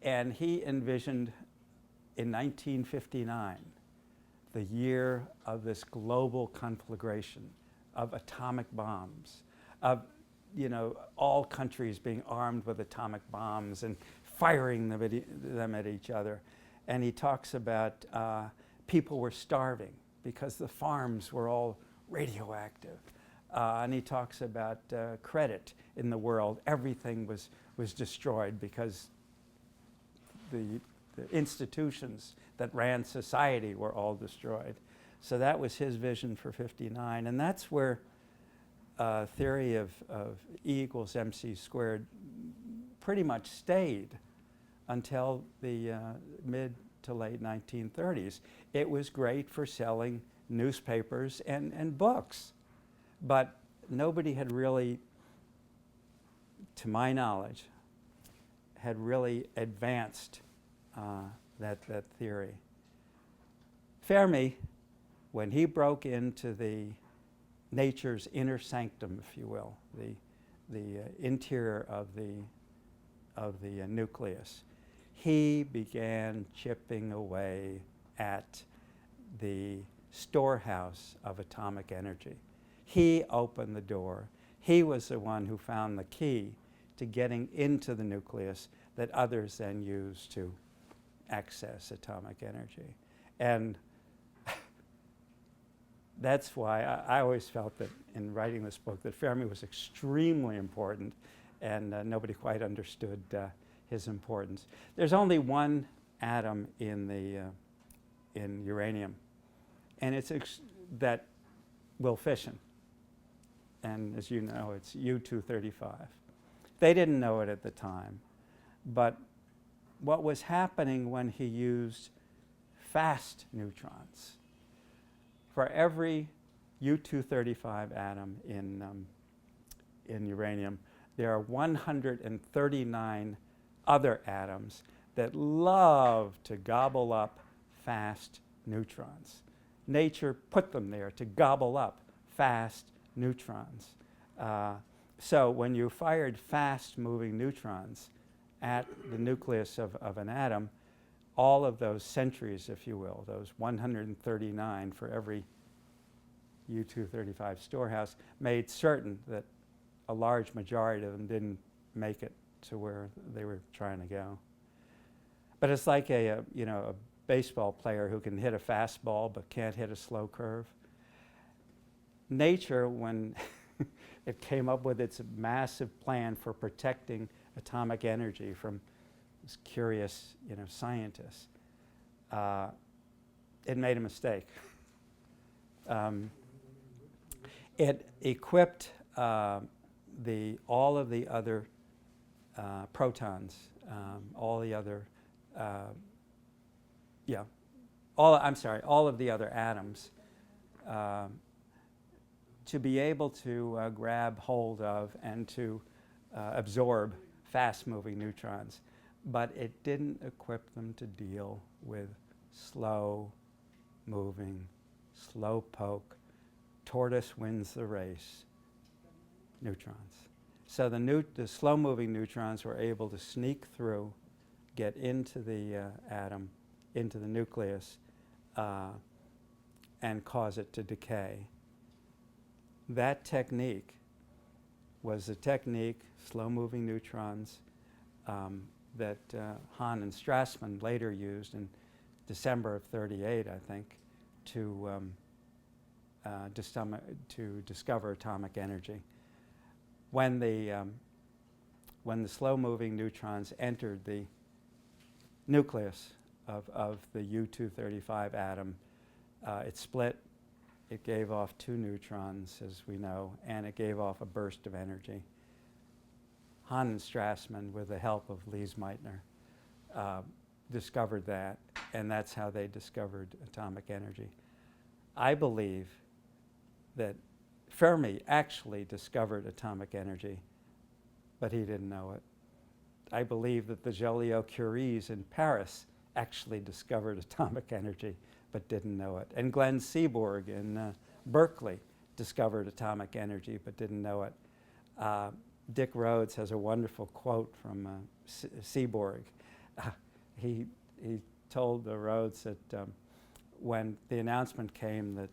And he envisioned in 1959, the year of this global conflagration of atomic bombs, of, you know, all countries being armed with atomic bombs and firing them at each other. And he talks about people were starving because the farms were all radioactive. And he talks about credit in the world. Everything was destroyed because the institutions that ran society were all destroyed. So that was his vision for '59, and that's where theory of E equals mc squared pretty much stayed until the mid to late 1930s. It was great for selling newspapers and books, but nobody had really, to my knowledge, had really advanced that theory. Fermi, when he broke into the nature's inner sanctum, if you will, the interior of the nucleus, he began chipping away at the storehouse of atomic energy. He opened the door. He was the one who found the key to getting into the nucleus that others then used to access atomic energy. And that's why I always felt that in writing this book that Fermi was extremely important, and nobody quite understood his importance. There's only one atom in uranium, and it's that will fission. And as you know, it's U-235. They didn't know it at the time, but what was happening when he used fast neutrons, for every U-235 atom in uranium, there are 139 other atoms that love to gobble up fast neutrons. Nature put them there to gobble up fast neutrons. So when you fired fast-moving neutrons at the nucleus of an atom, all of those centuries, if you will, those 139 for every U-235 storehouse, made certain that a large majority of them didn't make it to where they were trying to go. But it's like a baseball player who can hit a fastball but can't hit a slow curve. Nature, when it came up with its massive plan for protecting atomic energy from this curious, scientists, it made a mistake. It equipped all of the other protons, all of the other atoms to be able to grab hold of and to absorb fast-moving neutrons. But it didn't equip them to deal with slow-moving, slow-poke, tortoise wins the race neutrons. So the slow-moving neutrons were able to sneak through, get into the atom, into the nucleus, and cause it to decay. That technique was the technique, slow-moving neutrons, that Hahn and Strassmann later used in December of '38, I think, to discover atomic energy. When the slow-moving neutrons entered the nucleus of the U-235 atom, it split. It gave off 2 neutrons, as we know, and it gave off a burst of energy. Hahn and Strassmann, with the help of Lise Meitner, discovered that, and that's how they discovered atomic energy. I believe that Fermi actually discovered atomic energy, but he didn't know it. I believe that the Joliot-Curies in Paris actually discovered atomic energy, but didn't know it. And Glenn Seaborg in Berkeley discovered atomic energy, but didn't know it. Dick Rhodes has a wonderful quote from Seaborg. He told Rhodes that when the announcement came that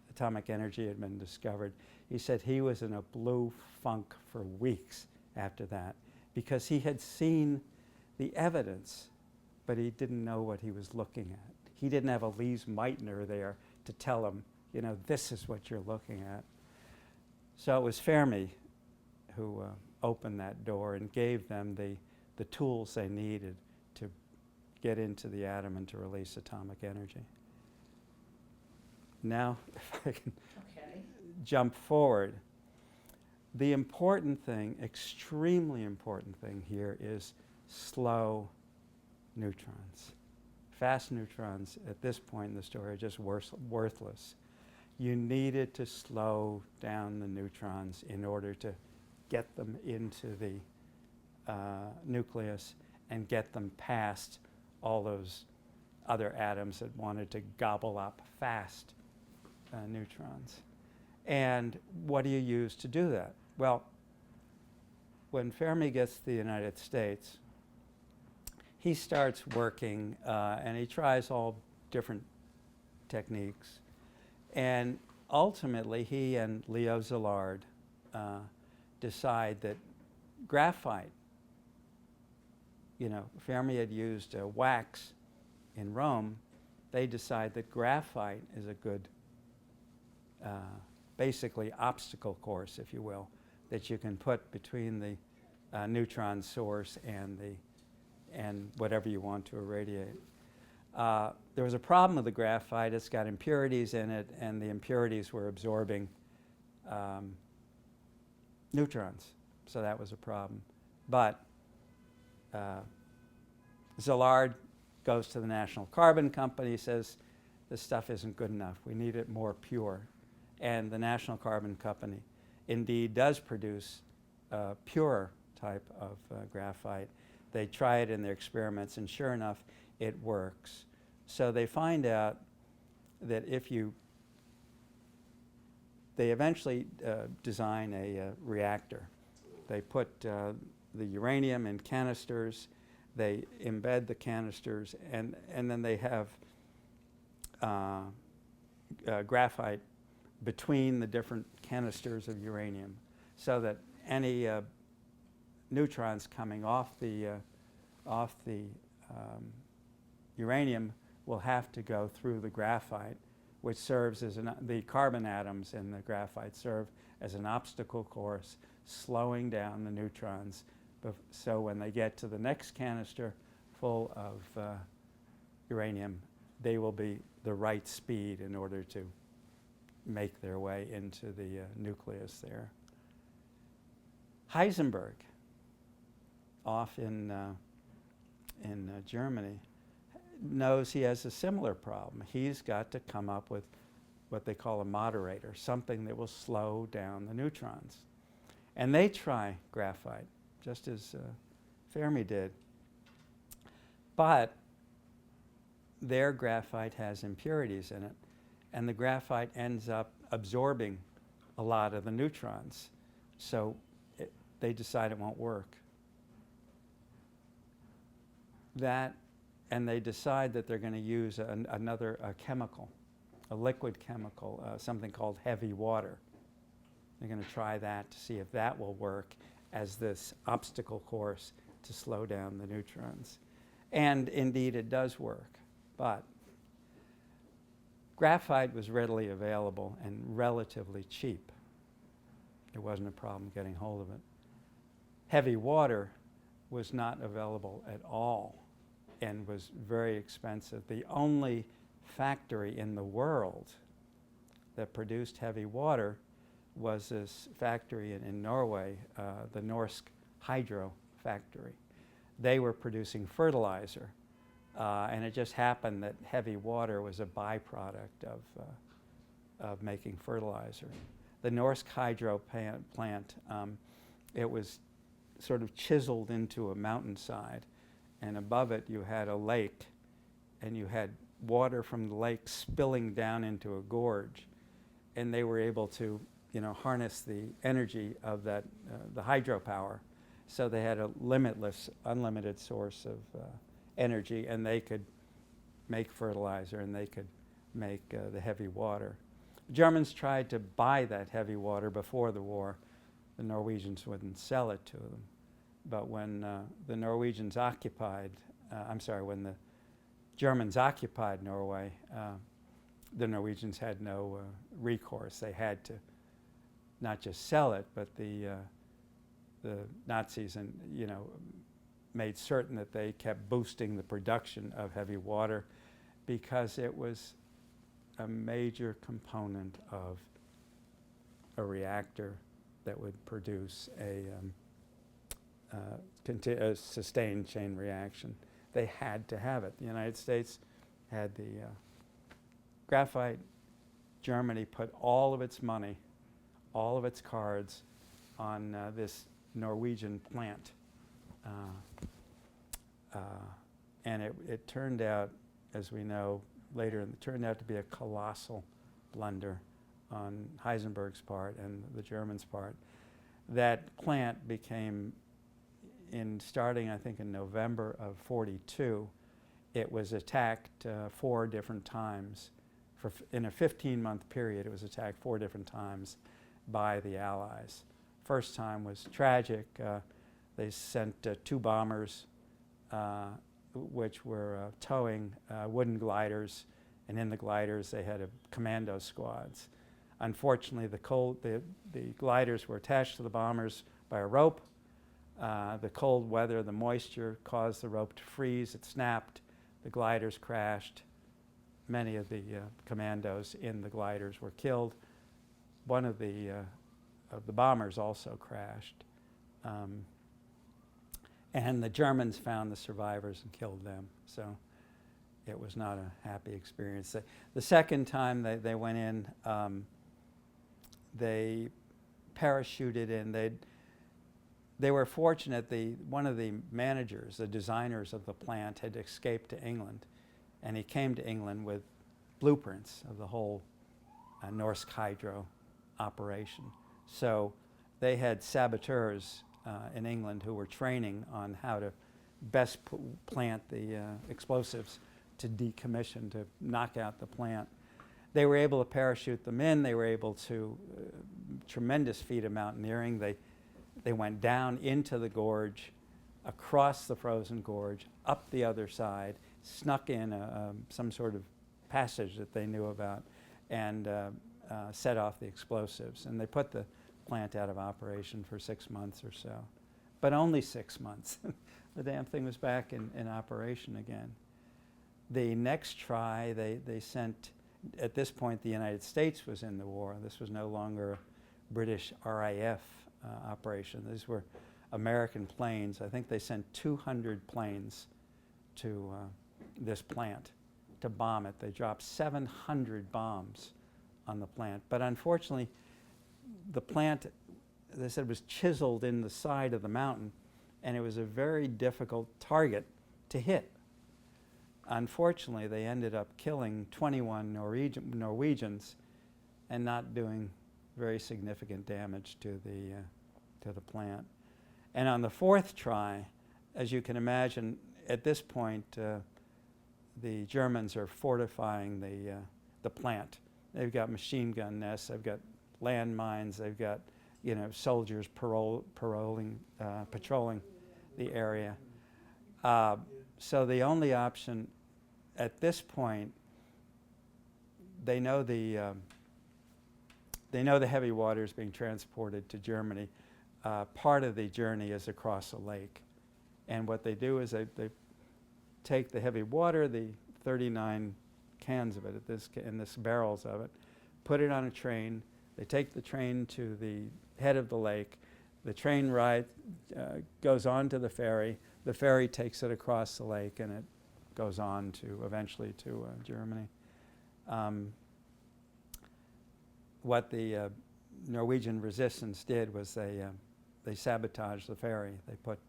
atomic energy had been discovered, he said he was in a blue funk for weeks after that because he had seen the evidence, but he didn't know what he was looking at. He didn't have a Lise Meitner there to tell him, this is what you're looking at. So it was Fermi who opened that door and gave them the tools they needed to get into the atom and to release atomic energy. Now, if I can jump forward, the important thing, extremely important thing here is slow neutrons. Fast neutrons at this point in the story are just worthless. You needed to slow down the neutrons in order to get them into the nucleus and get them past all those other atoms that wanted to gobble up fast neutrons. And what do you use to do that? Well, when Fermi gets to the United States, he starts working and he tries all different techniques. And ultimately, he and Leo Szilard decide that graphite Fermi had used wax in Rome. They decide that graphite is a good, basically obstacle course, if you will, that you can put between the neutron source and whatever you want to irradiate. There was a problem with the graphite. It's got impurities in it, and the impurities were absorbing neutrons. So that was a problem. But Szilard goes to the National Carbon Company, says, this stuff isn't good enough. We need it more pure. And the National Carbon Company indeed does produce a pure type of graphite. They try it in their experiments, and sure enough, it works. So they find out that they eventually design a reactor. They put the uranium in canisters, they embed the canisters, and then they have graphite between the different canisters of uranium, so that any neutrons coming off the uranium will have to go through the graphite, which serves as the carbon atoms in the graphite serve as an obstacle course, slowing down the neutrons. So when they get to the next canister full of uranium, they will be the right speed in order to make their way into the nucleus there. Heisenberg, off in Germany, knows he has a similar problem. He's got to come up with what they call a moderator, something that will slow down the neutrons. And they try graphite, just as Fermi did. But their graphite has impurities in it, and the graphite ends up absorbing a lot of the neutrons. So they decide it won't work. And they decide that they're going to use another chemical, a liquid chemical, something called heavy water. They're going to try that to see if that will work as this obstacle course to slow down the neutrons. And indeed, it does work. But graphite was readily available and relatively cheap. There wasn't a problem getting hold of it. Heavy water was not available at all and was very expensive. The only factory in the world that produced heavy water was this factory in Norway, the Norsk Hydro factory. They were producing fertilizer, and it just happened that heavy water was a byproduct of making fertilizer. The Norsk Hydro plant, it was sort of chiseled into a mountainside, and above it you had a lake, and you had water from the lake spilling down into a gorge, and they were able to harness the energy of that, the hydropower. So they had a unlimited source of energy, and they could make fertilizer, and they could make the heavy water. The Germans tried to buy that heavy water before the war. The Norwegians wouldn't sell it to them. But when the Norwegians occupied, when the Germans occupied Norway, the Norwegians had no recourse. They had to not just sell it, but the Nazis made certain that they kept boosting the production of heavy water because it was a major component of a reactor that would produce a sustained chain reaction. They had to have it. The United States had the graphite. Germany put all of its money, all of its cards on this Norwegian plant. And it turned out, as we know later, it turned out to be a colossal blunder on Heisenberg's part and the Germans' part. That plant became, starting I think in November of '42, it was attacked 4 different times. In a 15-month period, it was attacked 4 different times by the Allies. First time was tragic. They sent 2 bombers which were towing wooden gliders, and in the gliders they had commando squads. Unfortunately, the gliders were attached to the bombers by a rope. The cold weather, the moisture caused the rope to freeze. It snapped. The gliders crashed. Many of the commandos in the gliders were killed. One of the bombers also crashed. And the Germans found the survivors and killed them. So it was not a happy experience. The second time they went in, they parachuted in. They were fortunate. One of the managers, the designers of the plant, had escaped to England, and he came to England with blueprints of the whole Norsk Hydro operation. So they had saboteurs in England who were training on how to best plant the explosives to decommission, to knock out the plant. They were able to parachute them in. They were able to, tremendous feat of mountaineering. They went down into the gorge, across the frozen gorge, up the other side, snuck in some sort of passage that they knew about, and set off the explosives. And they put the plant out of operation for 6 months or so. But only 6 months. The damn thing was back in operation again. The next try, they sent, at this point the United States was in the war. This was no longer a British RAF operation. These were American planes. I think they sent 200 planes to this plant to bomb it. They dropped 700 bombs on the plant. But unfortunately, the plant, they said, was chiseled in the side of the mountain, and it was a very difficult target to hit. Unfortunately, they ended up killing 21 Norwegians and not doing very significant damage to the plant. And on the fourth try, as you can imagine, at this point, the Germans are fortifying the plant. They've got machine gun nests. They've got landmines. They've got, soldiers patrolling the area. So the only option at this point, they know the heavy water is being transported to Germany. Part of the journey is across a lake, and what they do is they take the heavy water, the 39 cans of it in this barrels of it, put it on a train. They take the train to the head of the lake. The train ride goes on to the ferry. The ferry takes it across the lake, and it goes on to eventually to Germany. What the Norwegian resistance did was they sabotaged the ferry. They put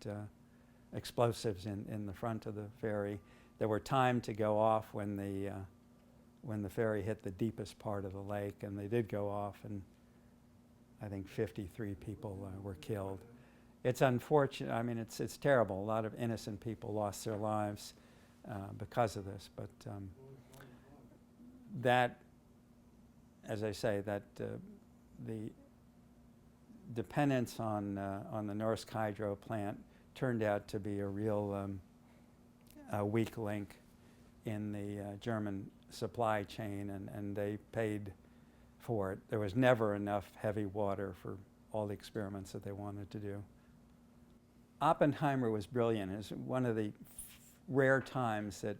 explosives in the front of the ferry. There were timed to go off when the ferry hit the deepest part of the lake, and they did go off, and I think 53 people were killed. It's unfortunate. I mean, it's terrible. A lot of innocent people lost their lives because of this. But that, as I say, that the dependence on the Norsk Hydro plant turned out to be a real weak link in the German supply chain, and they paid for it. There was never enough heavy water for all the experiments that they wanted to do. Oppenheimer was brilliant. It was one of the rare times that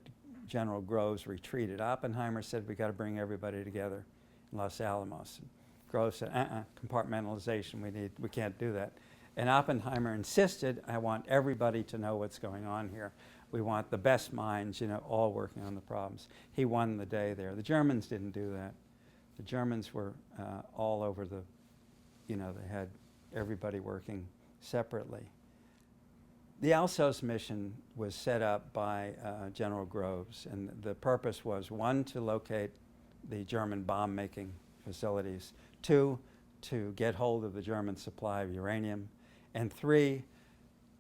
General Groves retreated. Oppenheimer said, "We got to bring everybody together in Los Alamos." And Groves said, "Compartmentalization, we can't do that." And Oppenheimer insisted, "I want everybody to know what's going on here. We want the best minds, all working on the problems." He won the day there. The Germans didn't do that. The Germans were all over they had everybody working separately. The Alsos mission was set up by General Groves, and the purpose was, 1, to locate the German bomb-making facilities, 2, to get hold of the German supply of uranium, and 3,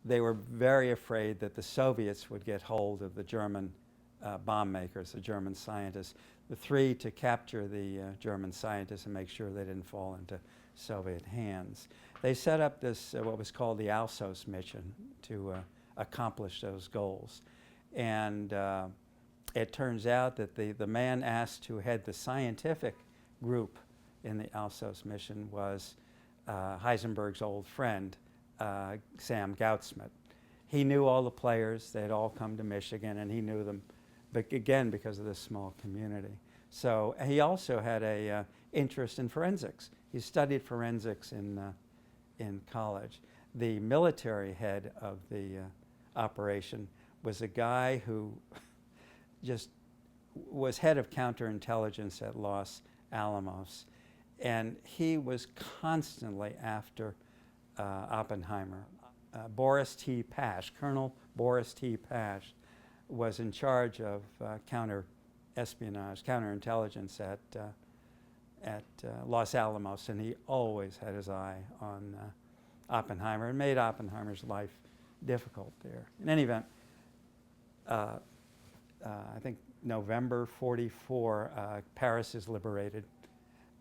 they were very afraid that the Soviets would get hold of the German bomb makers, the German scientists. The 3, to capture the German scientists and make sure they didn't fall into Soviet hands. They set up this, what was called the Alsos mission, to accomplish those goals. And it turns out that the man asked to head the scientific group in the Alsos mission was Heisenberg's old friend, Sam Goudsmit. He knew all the players. They had all come to Michigan, and he knew them, but again, because of this small community. So he also had a interest in forensics. He studied forensics in college. The military head of the operation was a guy who just was head of counterintelligence at Los Alamos, and he was constantly after Oppenheimer. Boris T. Pash, Colonel Boris T. Pash, was in charge of counter-espionage, counterintelligence at Los Alamos, and he always had his eye on Oppenheimer and made Oppenheimer's life difficult there. In any event, I think November 44, Paris is liberated.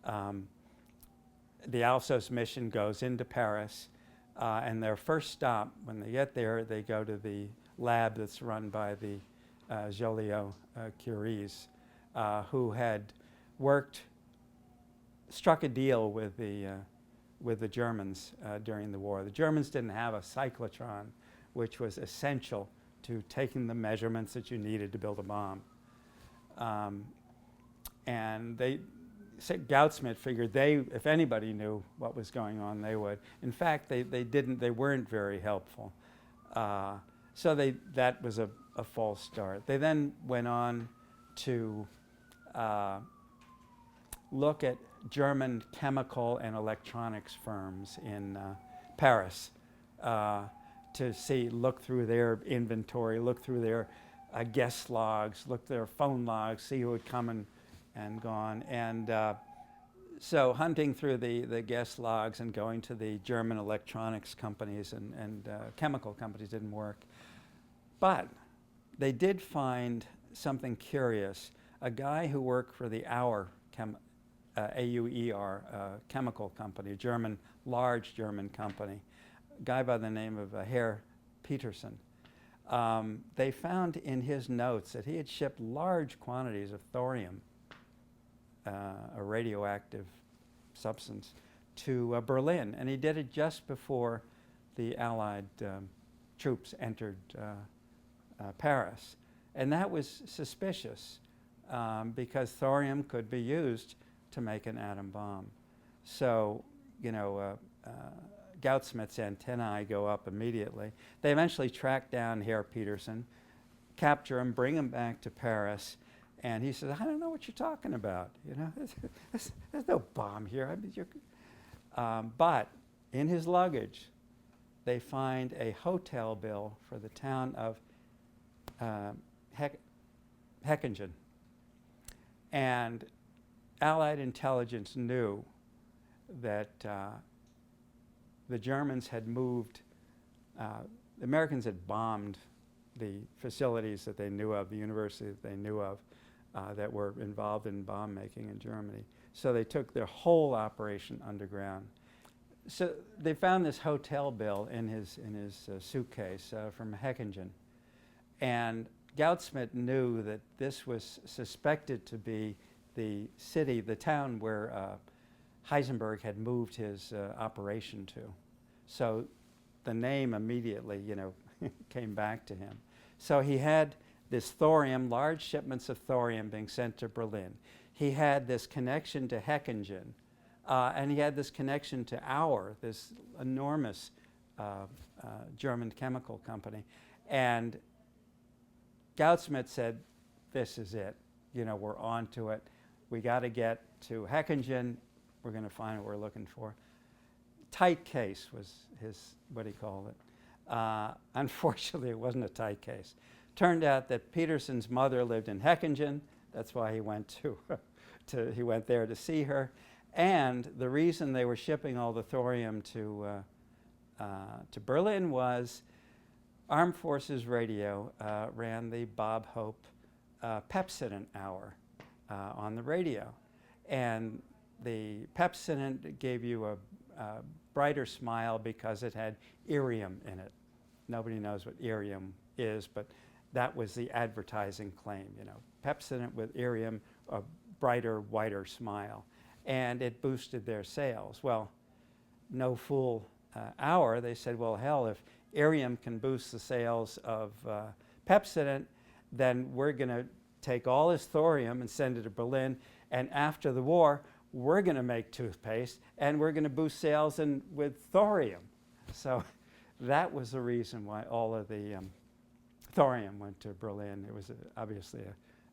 The Alsos mission goes into Paris, and their first stop, when they get there, they go to the lab that's run by the Joliot Curies, who had struck a deal with the Germans during the war. The Germans didn't have a cyclotron, which was essential to taking the measurements that you needed to build a bomb. And Goudsmit figured if anybody knew what was going on, they would. In fact, they weren't very helpful. So that was a false start. They then went on to look at German chemical and electronics firms in Paris to look through their inventory, look through their guest logs, look their phone logs, see who had come and gone. And so hunting through the guest logs and going to the German electronics companies and chemical companies didn't work. But they did find something curious. A guy who worked for the AUER chemical company, large German company, a guy by the name of Herr Peterson. They found in his notes that he had shipped large quantities of thorium, a radioactive substance, to Berlin, and he did it just before the Allied troops entered Paris. And that was suspicious because thorium could be used to make an atom bomb. So, Goudsmit's antennae go up immediately. They eventually track down Herr Peterson, capture him, bring him back to Paris, and he says, "I don't know what you're talking about. There's no bomb here." I mean, but in his luggage, they find a hotel bill for the town of Heckingen. And Allied intelligence knew that the Germans had moved, the Americans had bombed the facilities that they knew of, the university that they knew of, that were involved in bomb making in Germany. So they took their whole operation underground. So they found this hotel bill in his suitcase from Heckingen. And Goudsmit knew that this was suspected to be the town where Heisenberg had moved his operation to. So the name immediately, came back to him. So he had this thorium, large shipments of thorium being sent to Berlin. He had this connection to Heckingen, and he had this connection to this enormous German chemical company. And Goudsmit said, "This is it. We're on to it. We got to get to Heckingen. We're going to find what we're looking for." Tight case was what he called it. Unfortunately, it wasn't a tight case. Turned out that Peterson's mother lived in Heckingen. That's why he went he went there to see her. And the reason they were shipping all the thorium to Berlin was Armed Forces Radio ran the Bob Hope pepsodent hour on the radio. And the pepsodent gave you a brighter smile because it had irium in it, nobody knows what irium is, but that was the advertising claim, Pepsodent with irium, a brighter, whiter smile. And it boosted their sales. Well, no fool hour, they said, well, hell, if irium can boost the sales of Pepsodent, then we're going to take all this thorium and send it to Berlin, and after the war, we're going to make toothpaste, and we're going to boost sales with thorium. So that was the reason why all of the thorium went to Berlin. It was obviously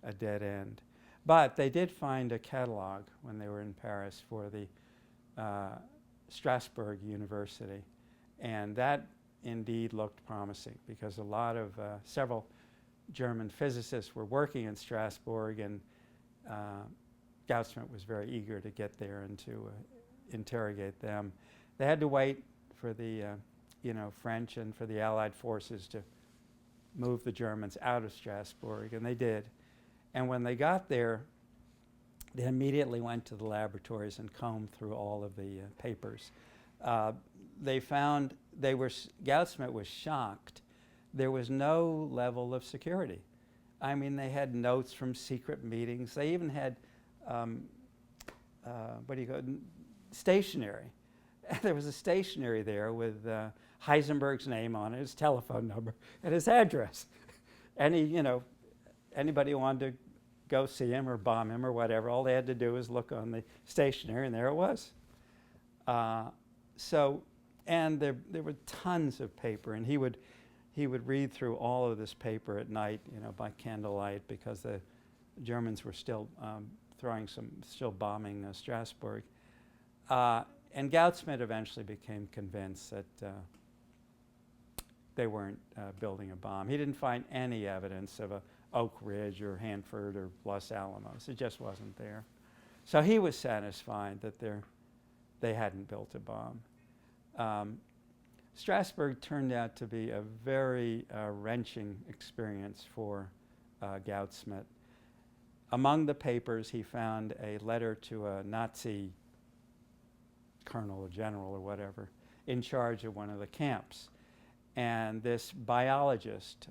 a dead end. But they did find a catalog when they were in Paris for the Strasbourg University, and that indeed looked promising because a lot of several German physicists were working in Strasbourg, and Goudsmit was very eager to get there and to interrogate them. They had to wait for the French and for the Allied forces to move the Germans out of Strasbourg, and they did. And when they got there, they immediately went to the laboratories and combed through all of the papers. They found Goudsmit was shocked. There was no level of security. I mean, they had notes from secret meetings. They even had, stationery. There was a stationery there with Heisenberg's name on it, his telephone number, and his address. Anybody who wanted to go see him or bomb him or whatever, all they had to do was look on the stationery, and there it was. And there were tons of paper, and he would read through all of this paper at night, by candlelight, because the Germans were still still bombing Strasbourg. And Goudsmit eventually became convinced that they weren't building a bomb. He didn't find any evidence of a Oak Ridge or Hanford or Los Alamos. It just wasn't there. So he was satisfied that they hadn't built a bomb. Strasbourg turned out to be a very wrenching experience for Goudsmit. Among the papers, he found a letter to a Nazi colonel or general or whatever in charge of one of the camps. And this biologist,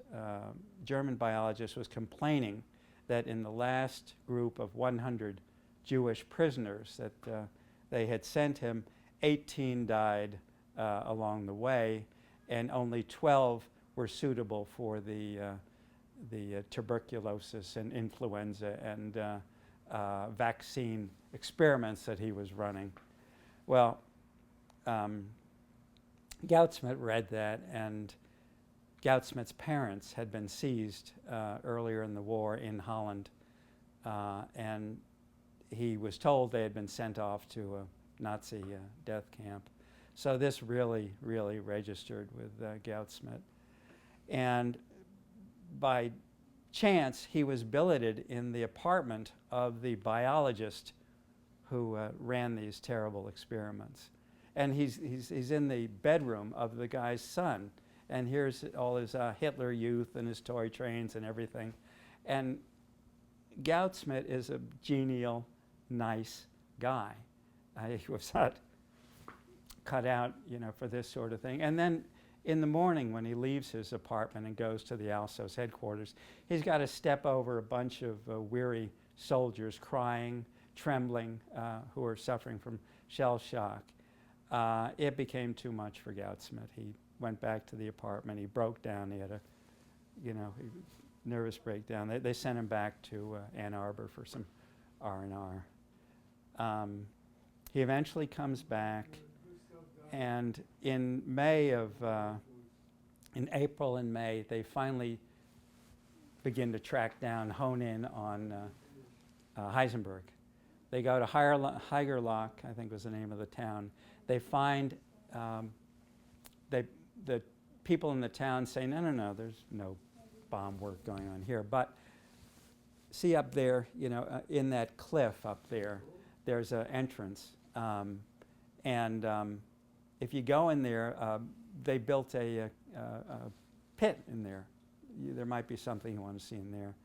German biologist, was complaining that in the last group of 100 Jewish prisoners that they had sent him, 18 died along the way, and only 12 were suitable for the tuberculosis and influenza and vaccine experiments that he was running. Well, Goudsmit read that, and Goudsmit's parents had been seized earlier in the war in Holland, and he was told they had been sent off to a Nazi death camp. So this really, really registered with Goudsmit. And by chance, he was billeted in the apartment of the biologist who ran these terrible experiments. And he's in the bedroom of the guy's son. And here's all his Hitler Youth and his toy trains and everything. And Goudsmit is a genial, nice guy. He was not cut out, for this sort of thing. And then in the morning when he leaves his apartment and goes to the Alsos headquarters, he's got to step over a bunch of weary soldiers crying, trembling, who are suffering from shell shock. It became too much for Goudsmit. He went back to the apartment. He broke down. He had a, nervous breakdown. They sent him back to Ann Arbor for some R&R. He eventually comes back, and in April and May, they finally begin to track down, hone in on Heisenberg. They go to Heigerloch, I think was the name of the town. They find the people in the town say, no, there's no bomb work going on here. But see up there, in that cliff up there, there's an entrance. If you go in there, they built a pit in there. There might be something you want to see in there.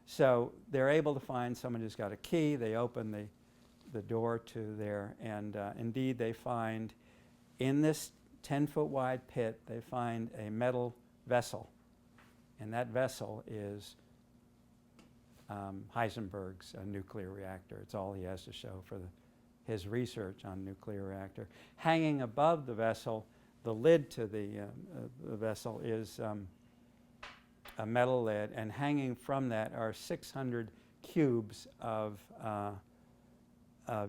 So they're able to find someone who's got a key. They open the door to there, and indeed they find in this 10-foot wide pit, they find a metal vessel, and that vessel is Heisenberg's nuclear reactor. It's all he has to show for his research on nuclear reactor. Hanging above the vessel, the lid to the vessel is a metal lid, and hanging from that are 600 cubes of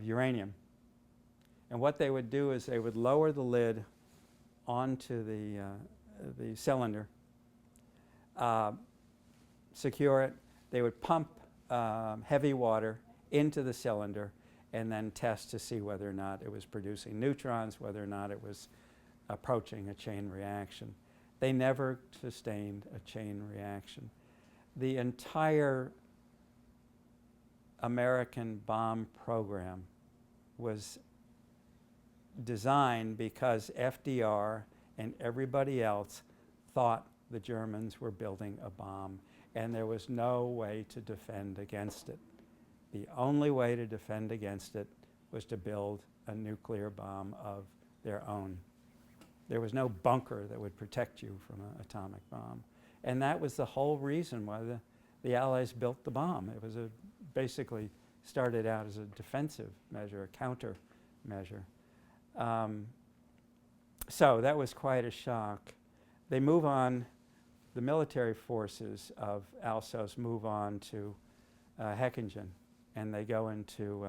uranium. And what they would do is they would lower the lid onto the cylinder, secure it. They would pump heavy water into the cylinder and then test to see whether or not it was producing neutrons, whether or not it was approaching a chain reaction. They never sustained a chain reaction. The entire American bomb program was designed because FDR and everybody else thought the Germans were building a bomb, and there was no way to defend against it. The only way to defend against it was to build a nuclear bomb of their own. There was no bunker that would protect you from an atomic bomb. And that was the whole reason why the Allies built the bomb. It was basically started out as a defensive measure, a counter measure. So that was quite a shock. They move on, the military forces of Alsos move on to Heckingen, and they go into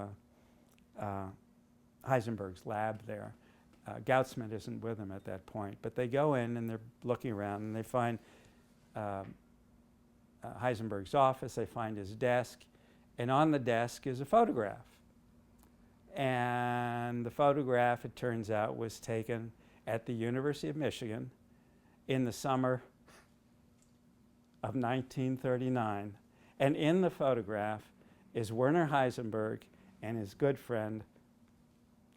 Heisenberg's lab there. Goudsmit isn't with them at that point, but they go in and they're looking around and they find Heisenberg's office, they find his desk, and on the desk is a photograph. And the photograph, it turns out, was taken at the University of Michigan in the summer of 1939. And in the photograph is Werner Heisenberg and his good friend,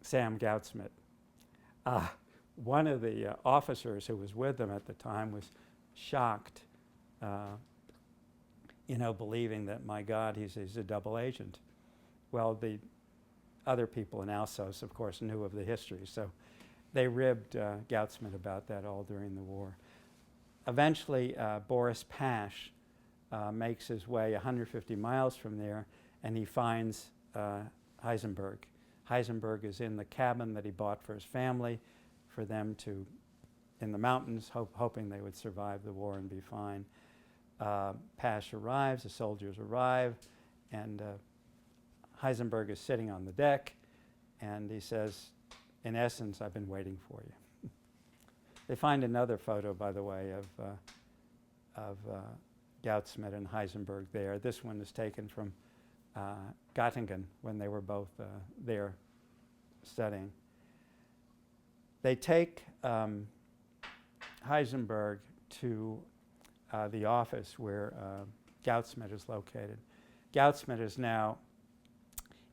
Sam Goudsmit. One of the officers who was with them at the time was shocked, believing that, my God, he's a double agent. Well, the other people in Alsos, of course, knew of the history, so they ribbed Goudsmit about that all during the war. Eventually, Boris Pash makes his way 150 miles from there, and he finds Heisenberg. Heisenberg is in the cabin that he bought for his family, for them to, in the mountains, hoping they would survive the war and be fine. Pash arrives, the soldiers arrive, and Heisenberg is sitting on the deck, and he says, in essence, I've been waiting for you. They find another photo, by the way, of Goudsmit and Heisenberg there. This one is taken from Göttingen when they were both there studying. They take Heisenberg to the office where Goudsmit is located. Goudsmit is now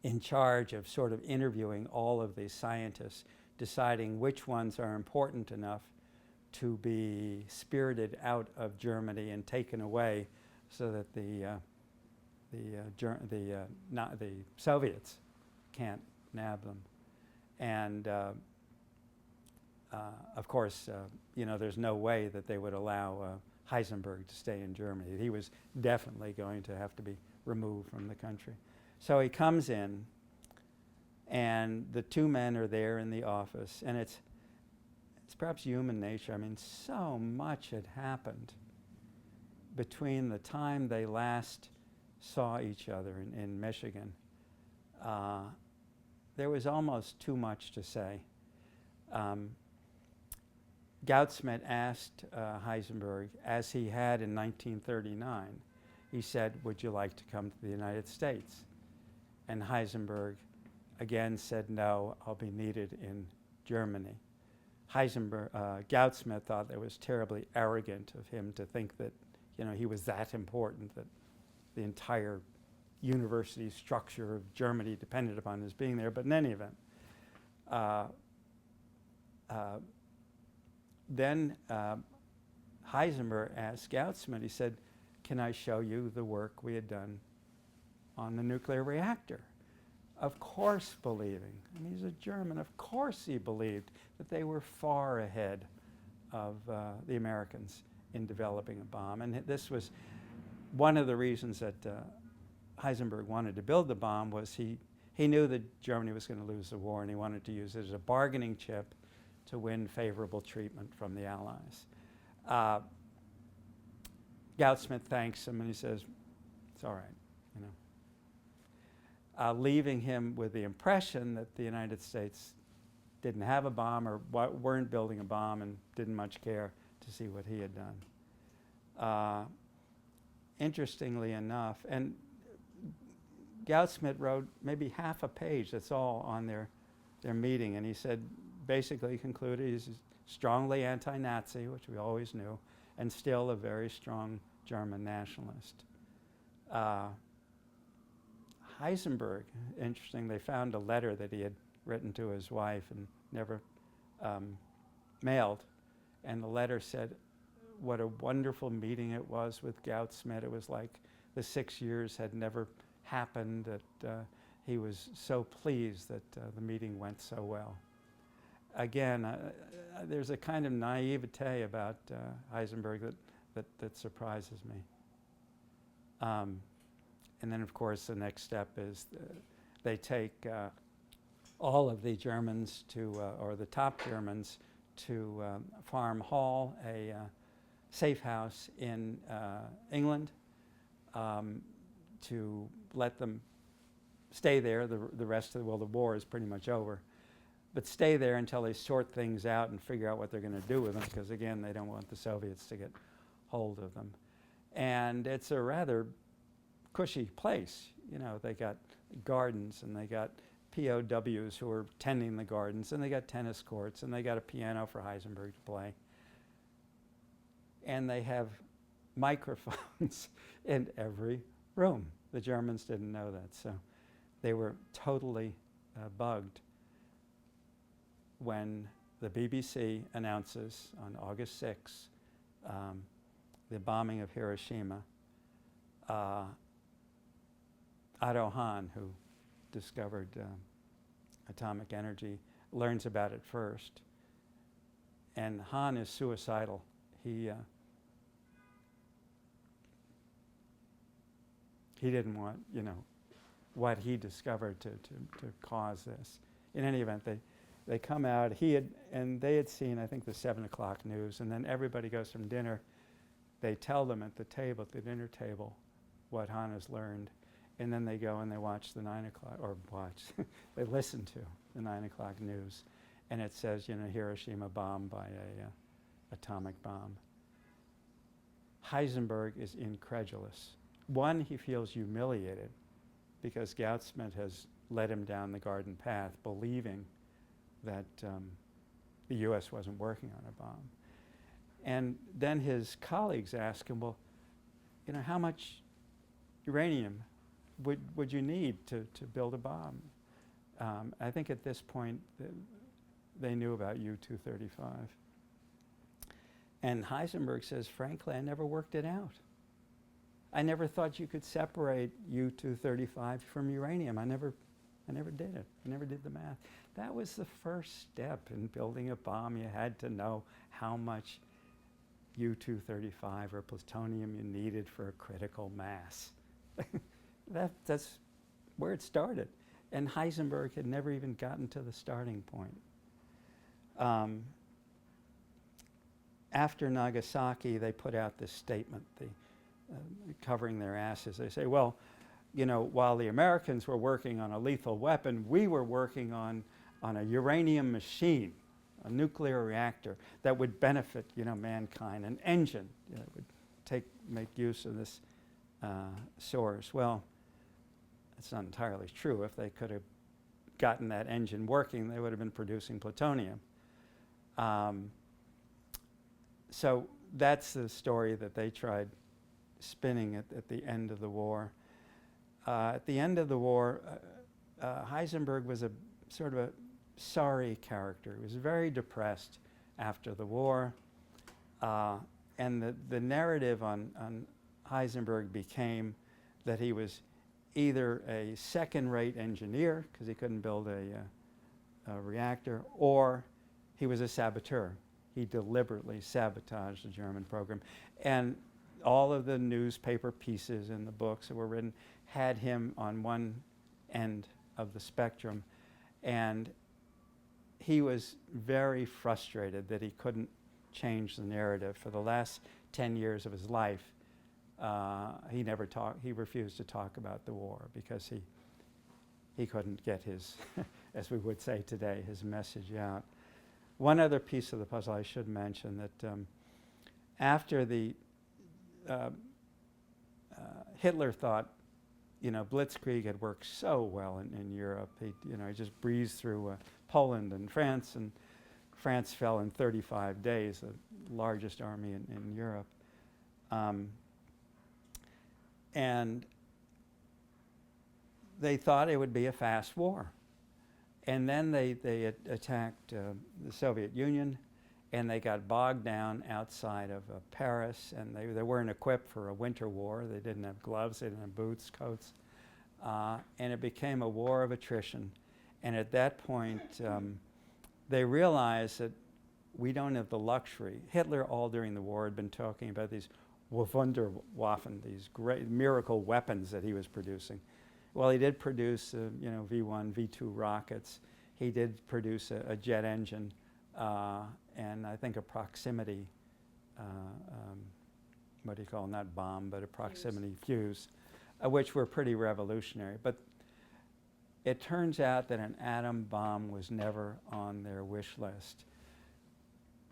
in charge of sort of interviewing all of these scientists, deciding which ones are important enough to be spirited out of Germany and taken away so that the Soviets can't nab them. And of course, there's no way that they would allow Heisenberg to stay in Germany. He was definitely going to have to be removed from the country. So he comes in, and the two men are there in the office, and it's perhaps human nature. I mean, so much had happened between the time they last saw each other in Michigan. There was almost too much to say. Goudsmit asked Heisenberg, as he had in 1939, he said, would you like to come to the United States? And Heisenberg again said, no, I'll be needed in Germany. Goudsmit thought that was terribly arrogant of him to think that he was that important, that the entire university structure of Germany depended upon his being there. But in any event, then Heisenberg asked Goudsmit, he said, can I show you the work we had done on the nuclear reactor? Of course, believing. I mean, he's a German. Of course he believed that they were far ahead of the Americans in developing a bomb. And this was one of the reasons that Heisenberg wanted to build the bomb. Was he knew that Germany was going to lose the war, and he wanted to use it as a bargaining chip to win favorable treatment from the Allies. Goudsmit thanks him, and he says, "It's all right," you know, leaving him with the impression that the United States didn't have a bomb or weren't building a bomb and didn't much care to see what he had done. Interestingly enough, and Goudsmit wrote maybe half a page, that's all, on their meeting, and he said, basically he concluded he's strongly anti-Nazi, which we always knew, and still a very strong German nationalist. Heisenberg, interesting, they found a letter that he had written to his wife and never mailed, and the letter said what a wonderful meeting it was with Goudsmit. It was like the 6 years had never happened, that he was so pleased that the meeting went so well. Again, there's a kind of naivete about Heisenberg that surprises me. And then, of course, the next step is they take all of the Germans to, or the top Germans, to Farm Hall, a safe house in England, to let them stay there. The rest of the, well, the war is pretty much over, but stay there until they sort things out and figure out what they're going to do with them, because again, they don't want the Soviets to get hold of them. And it's a rather cushy place. You know, they got gardens, and they got POWs who are tending the gardens, and they got tennis courts, and they got a piano for Heisenberg to play. And they have microphones in every room. The Germans didn't know that, so they were totally bugged when the BBC announces on August 6th the bombing of Hiroshima. Otto Hahn, who discovered atomic energy, learns about it first. And Hahn is suicidal. He didn't want, you know, what he discovered to cause this. In any event, they come out. They had seen, I think, the 7 o'clock news, and then everybody goes from dinner. They tell them at the table, at the dinner table, what Hahn has learned, and then they go and they watch the 9 o'clock, or they listen to the 9 o'clock news, and it says, you know, Hiroshima bombed by a atomic bomb. Heisenberg is incredulous. One, he feels humiliated because Goudsmit has led him down the garden path, believing that the U.S. wasn't working on a bomb. And then his colleagues ask him, well, you know, how much uranium would you need to build a bomb? I think at this point they knew about U-235. And Heisenberg says, frankly, I never worked it out. I never thought you could separate U-235 from uranium. I never did it. I never did the math. That was the first step in building a bomb. You had to know how much U-235 or plutonium you needed for a critical mass. That's where it started. And Heisenberg had never even gotten to the starting point. After Nagasaki, they put out this statement, covering their asses. They say, well, you know, while the Americans were working on a lethal weapon, we were working on a uranium machine, a nuclear reactor that would benefit, you know, mankind, an engine that would make use of this source. Well, it's not entirely true. If they could have gotten that engine working, they would have been producing plutonium. So that's the story that they tried spinning at the end of the war. At the end of the war, Heisenberg was a sort of a sorry character. He was very depressed after the war. And the narrative on Heisenberg became that he was either a second-rate engineer, because he couldn't build a reactor, or he was a saboteur. he deliberately sabotaged the German program. And all of the newspaper pieces and the books that were written had him on one end of the spectrum. And he was very frustrated that he couldn't change the narrative. For the last 10 years of his life, he refused to talk about the war because he couldn't get his, as we would say today, his message out. One other piece of the puzzle I should mention, that after the Hitler thought, Blitzkrieg had worked so well in Europe. He just breezed through Poland and France fell in 35 days, the largest army in Europe. And they thought it would be a fast war. And then they attacked the Soviet Union, and they got bogged down outside of Paris, and they weren't equipped for a winter war. They didn't have gloves, they didn't have boots, coats. And it became a war of attrition. And at that point, they realized that we don't have the luxury. Hitler, all during the war, had been talking about these Wunderwaffen, these great miracle weapons that he was producing. Well, he did produce, V-1, V-2 rockets. He did produce a jet engine, and I think a proximity, what do you call it? Not bomb, but a proximity fuse, which were pretty revolutionary. But it turns out that an atom bomb was never on their wish list.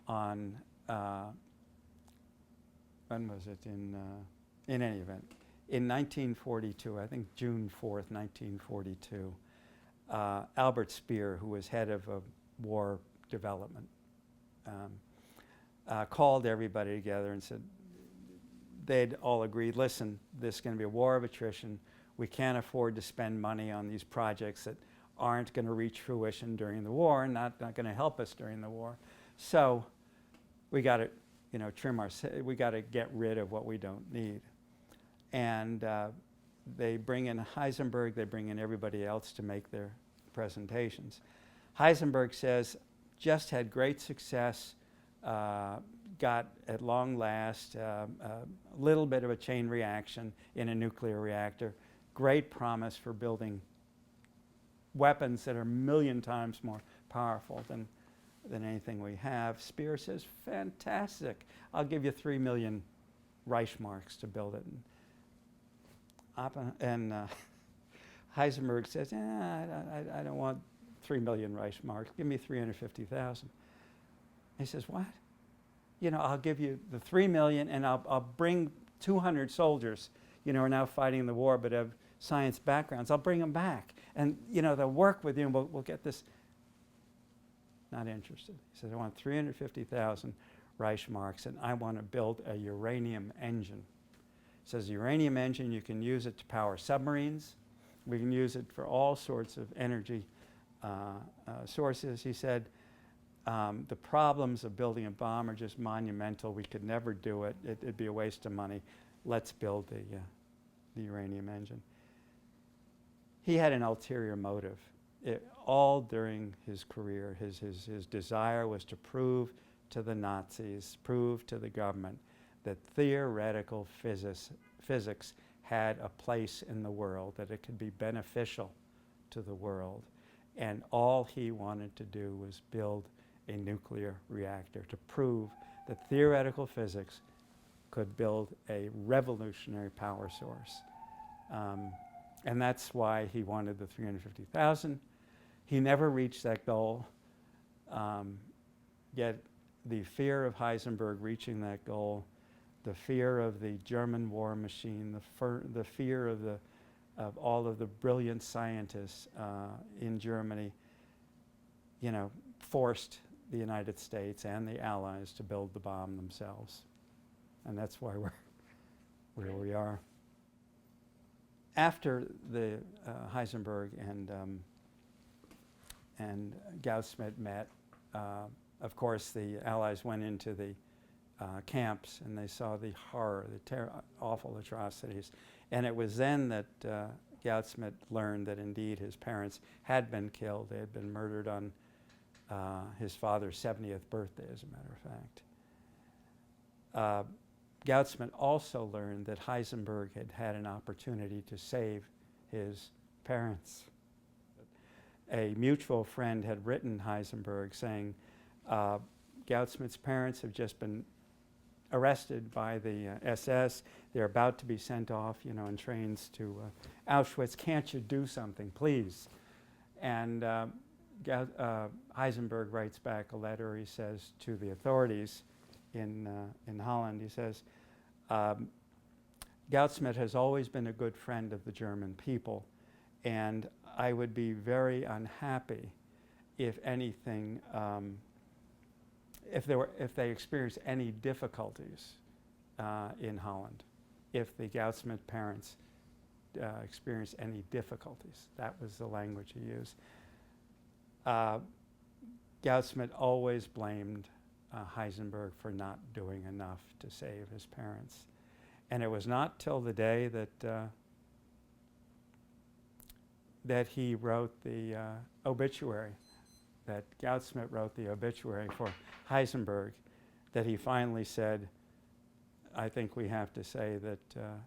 On when was it? In any event, in 1942, I think June 4th, 1942, Albert Speer, who was head of war development, called everybody together and said, they'd all agreed, listen, this is going to be a war of attrition. We can't afford to spend money on these projects that aren't going to reach fruition during the war, and not going to help us during the war. So we got to, we got to get rid of what we don't need. And they bring in Heisenberg, they bring in everybody else to make their presentations. Heisenberg says, just had great success, got at long last a little bit of a chain reaction in a nuclear reactor, great promise for building weapons that are a million times more powerful than anything we have. Speer says, fantastic, I'll give you 3 million Reichsmarks to build it. And Heisenberg says, I don't want 3 million Reichsmarks, give me 350,000. He says, what? I'll give you the 3 million and I'll bring 200 soldiers, are now fighting the war but have science backgrounds. I'll bring them back. And, they'll work with you and we'll get this. Not interested. He says, I want 350,000 Reichsmarks and I want to build a uranium engine. He says, uranium engine, you can use it to power submarines. We can use it for all sorts of energy sources. He said, the problems of building a bomb are just monumental. We could never do it. It'd be a waste of money. Let's build the uranium engine. He had an ulterior motive. All during his career, his desire was to prove to the Nazis, prove to the government that theoretical physics had a place in the world, that it could be beneficial to the world. And all he wanted to do was build a nuclear reactor to prove that theoretical physics could build a revolutionary power source. And that's why he wanted the 350,000. He never reached that goal, yet the fear of Heisenberg reaching that goal, the fear of the German war machine, the fear of all of the brilliant scientists in Germany, forced the United States and the Allies to build the bomb themselves. And that's why we're where we are. After the Heisenberg and Goudsmit met, of course, the Allies went into the camps and they saw the horror, the awful atrocities. And it was then that Goudsmit learned that indeed his parents had been killed. They had been murdered on his father's 70th birthday, as a matter of fact. Goudsmit also learned that Heisenberg had had an opportunity to save his parents. A mutual friend had written Heisenberg saying, Goudsmit's parents have just been arrested by the SS. They're about to be sent off, in trains to Auschwitz. Can't you do something, please? And Heisenberg writes back a letter, he says, to the authorities in Holland. He says, Goudsmit has always been a good friend of the German people, and I would be very unhappy if anything, if they experienced any difficulties in Holland, if the Goudsmit parents experienced any difficulties. That was the language he used. Goudsmit always blamed Heisenberg for not doing enough to save his parents. And it was not till the day that he wrote the obituary, that Goudsmit wrote the obituary for Heisenberg, that he finally said, I think we have to say that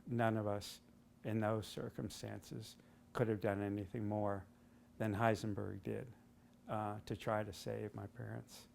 none of us in those circumstances could have done anything more than Heisenberg did to try to save my parents.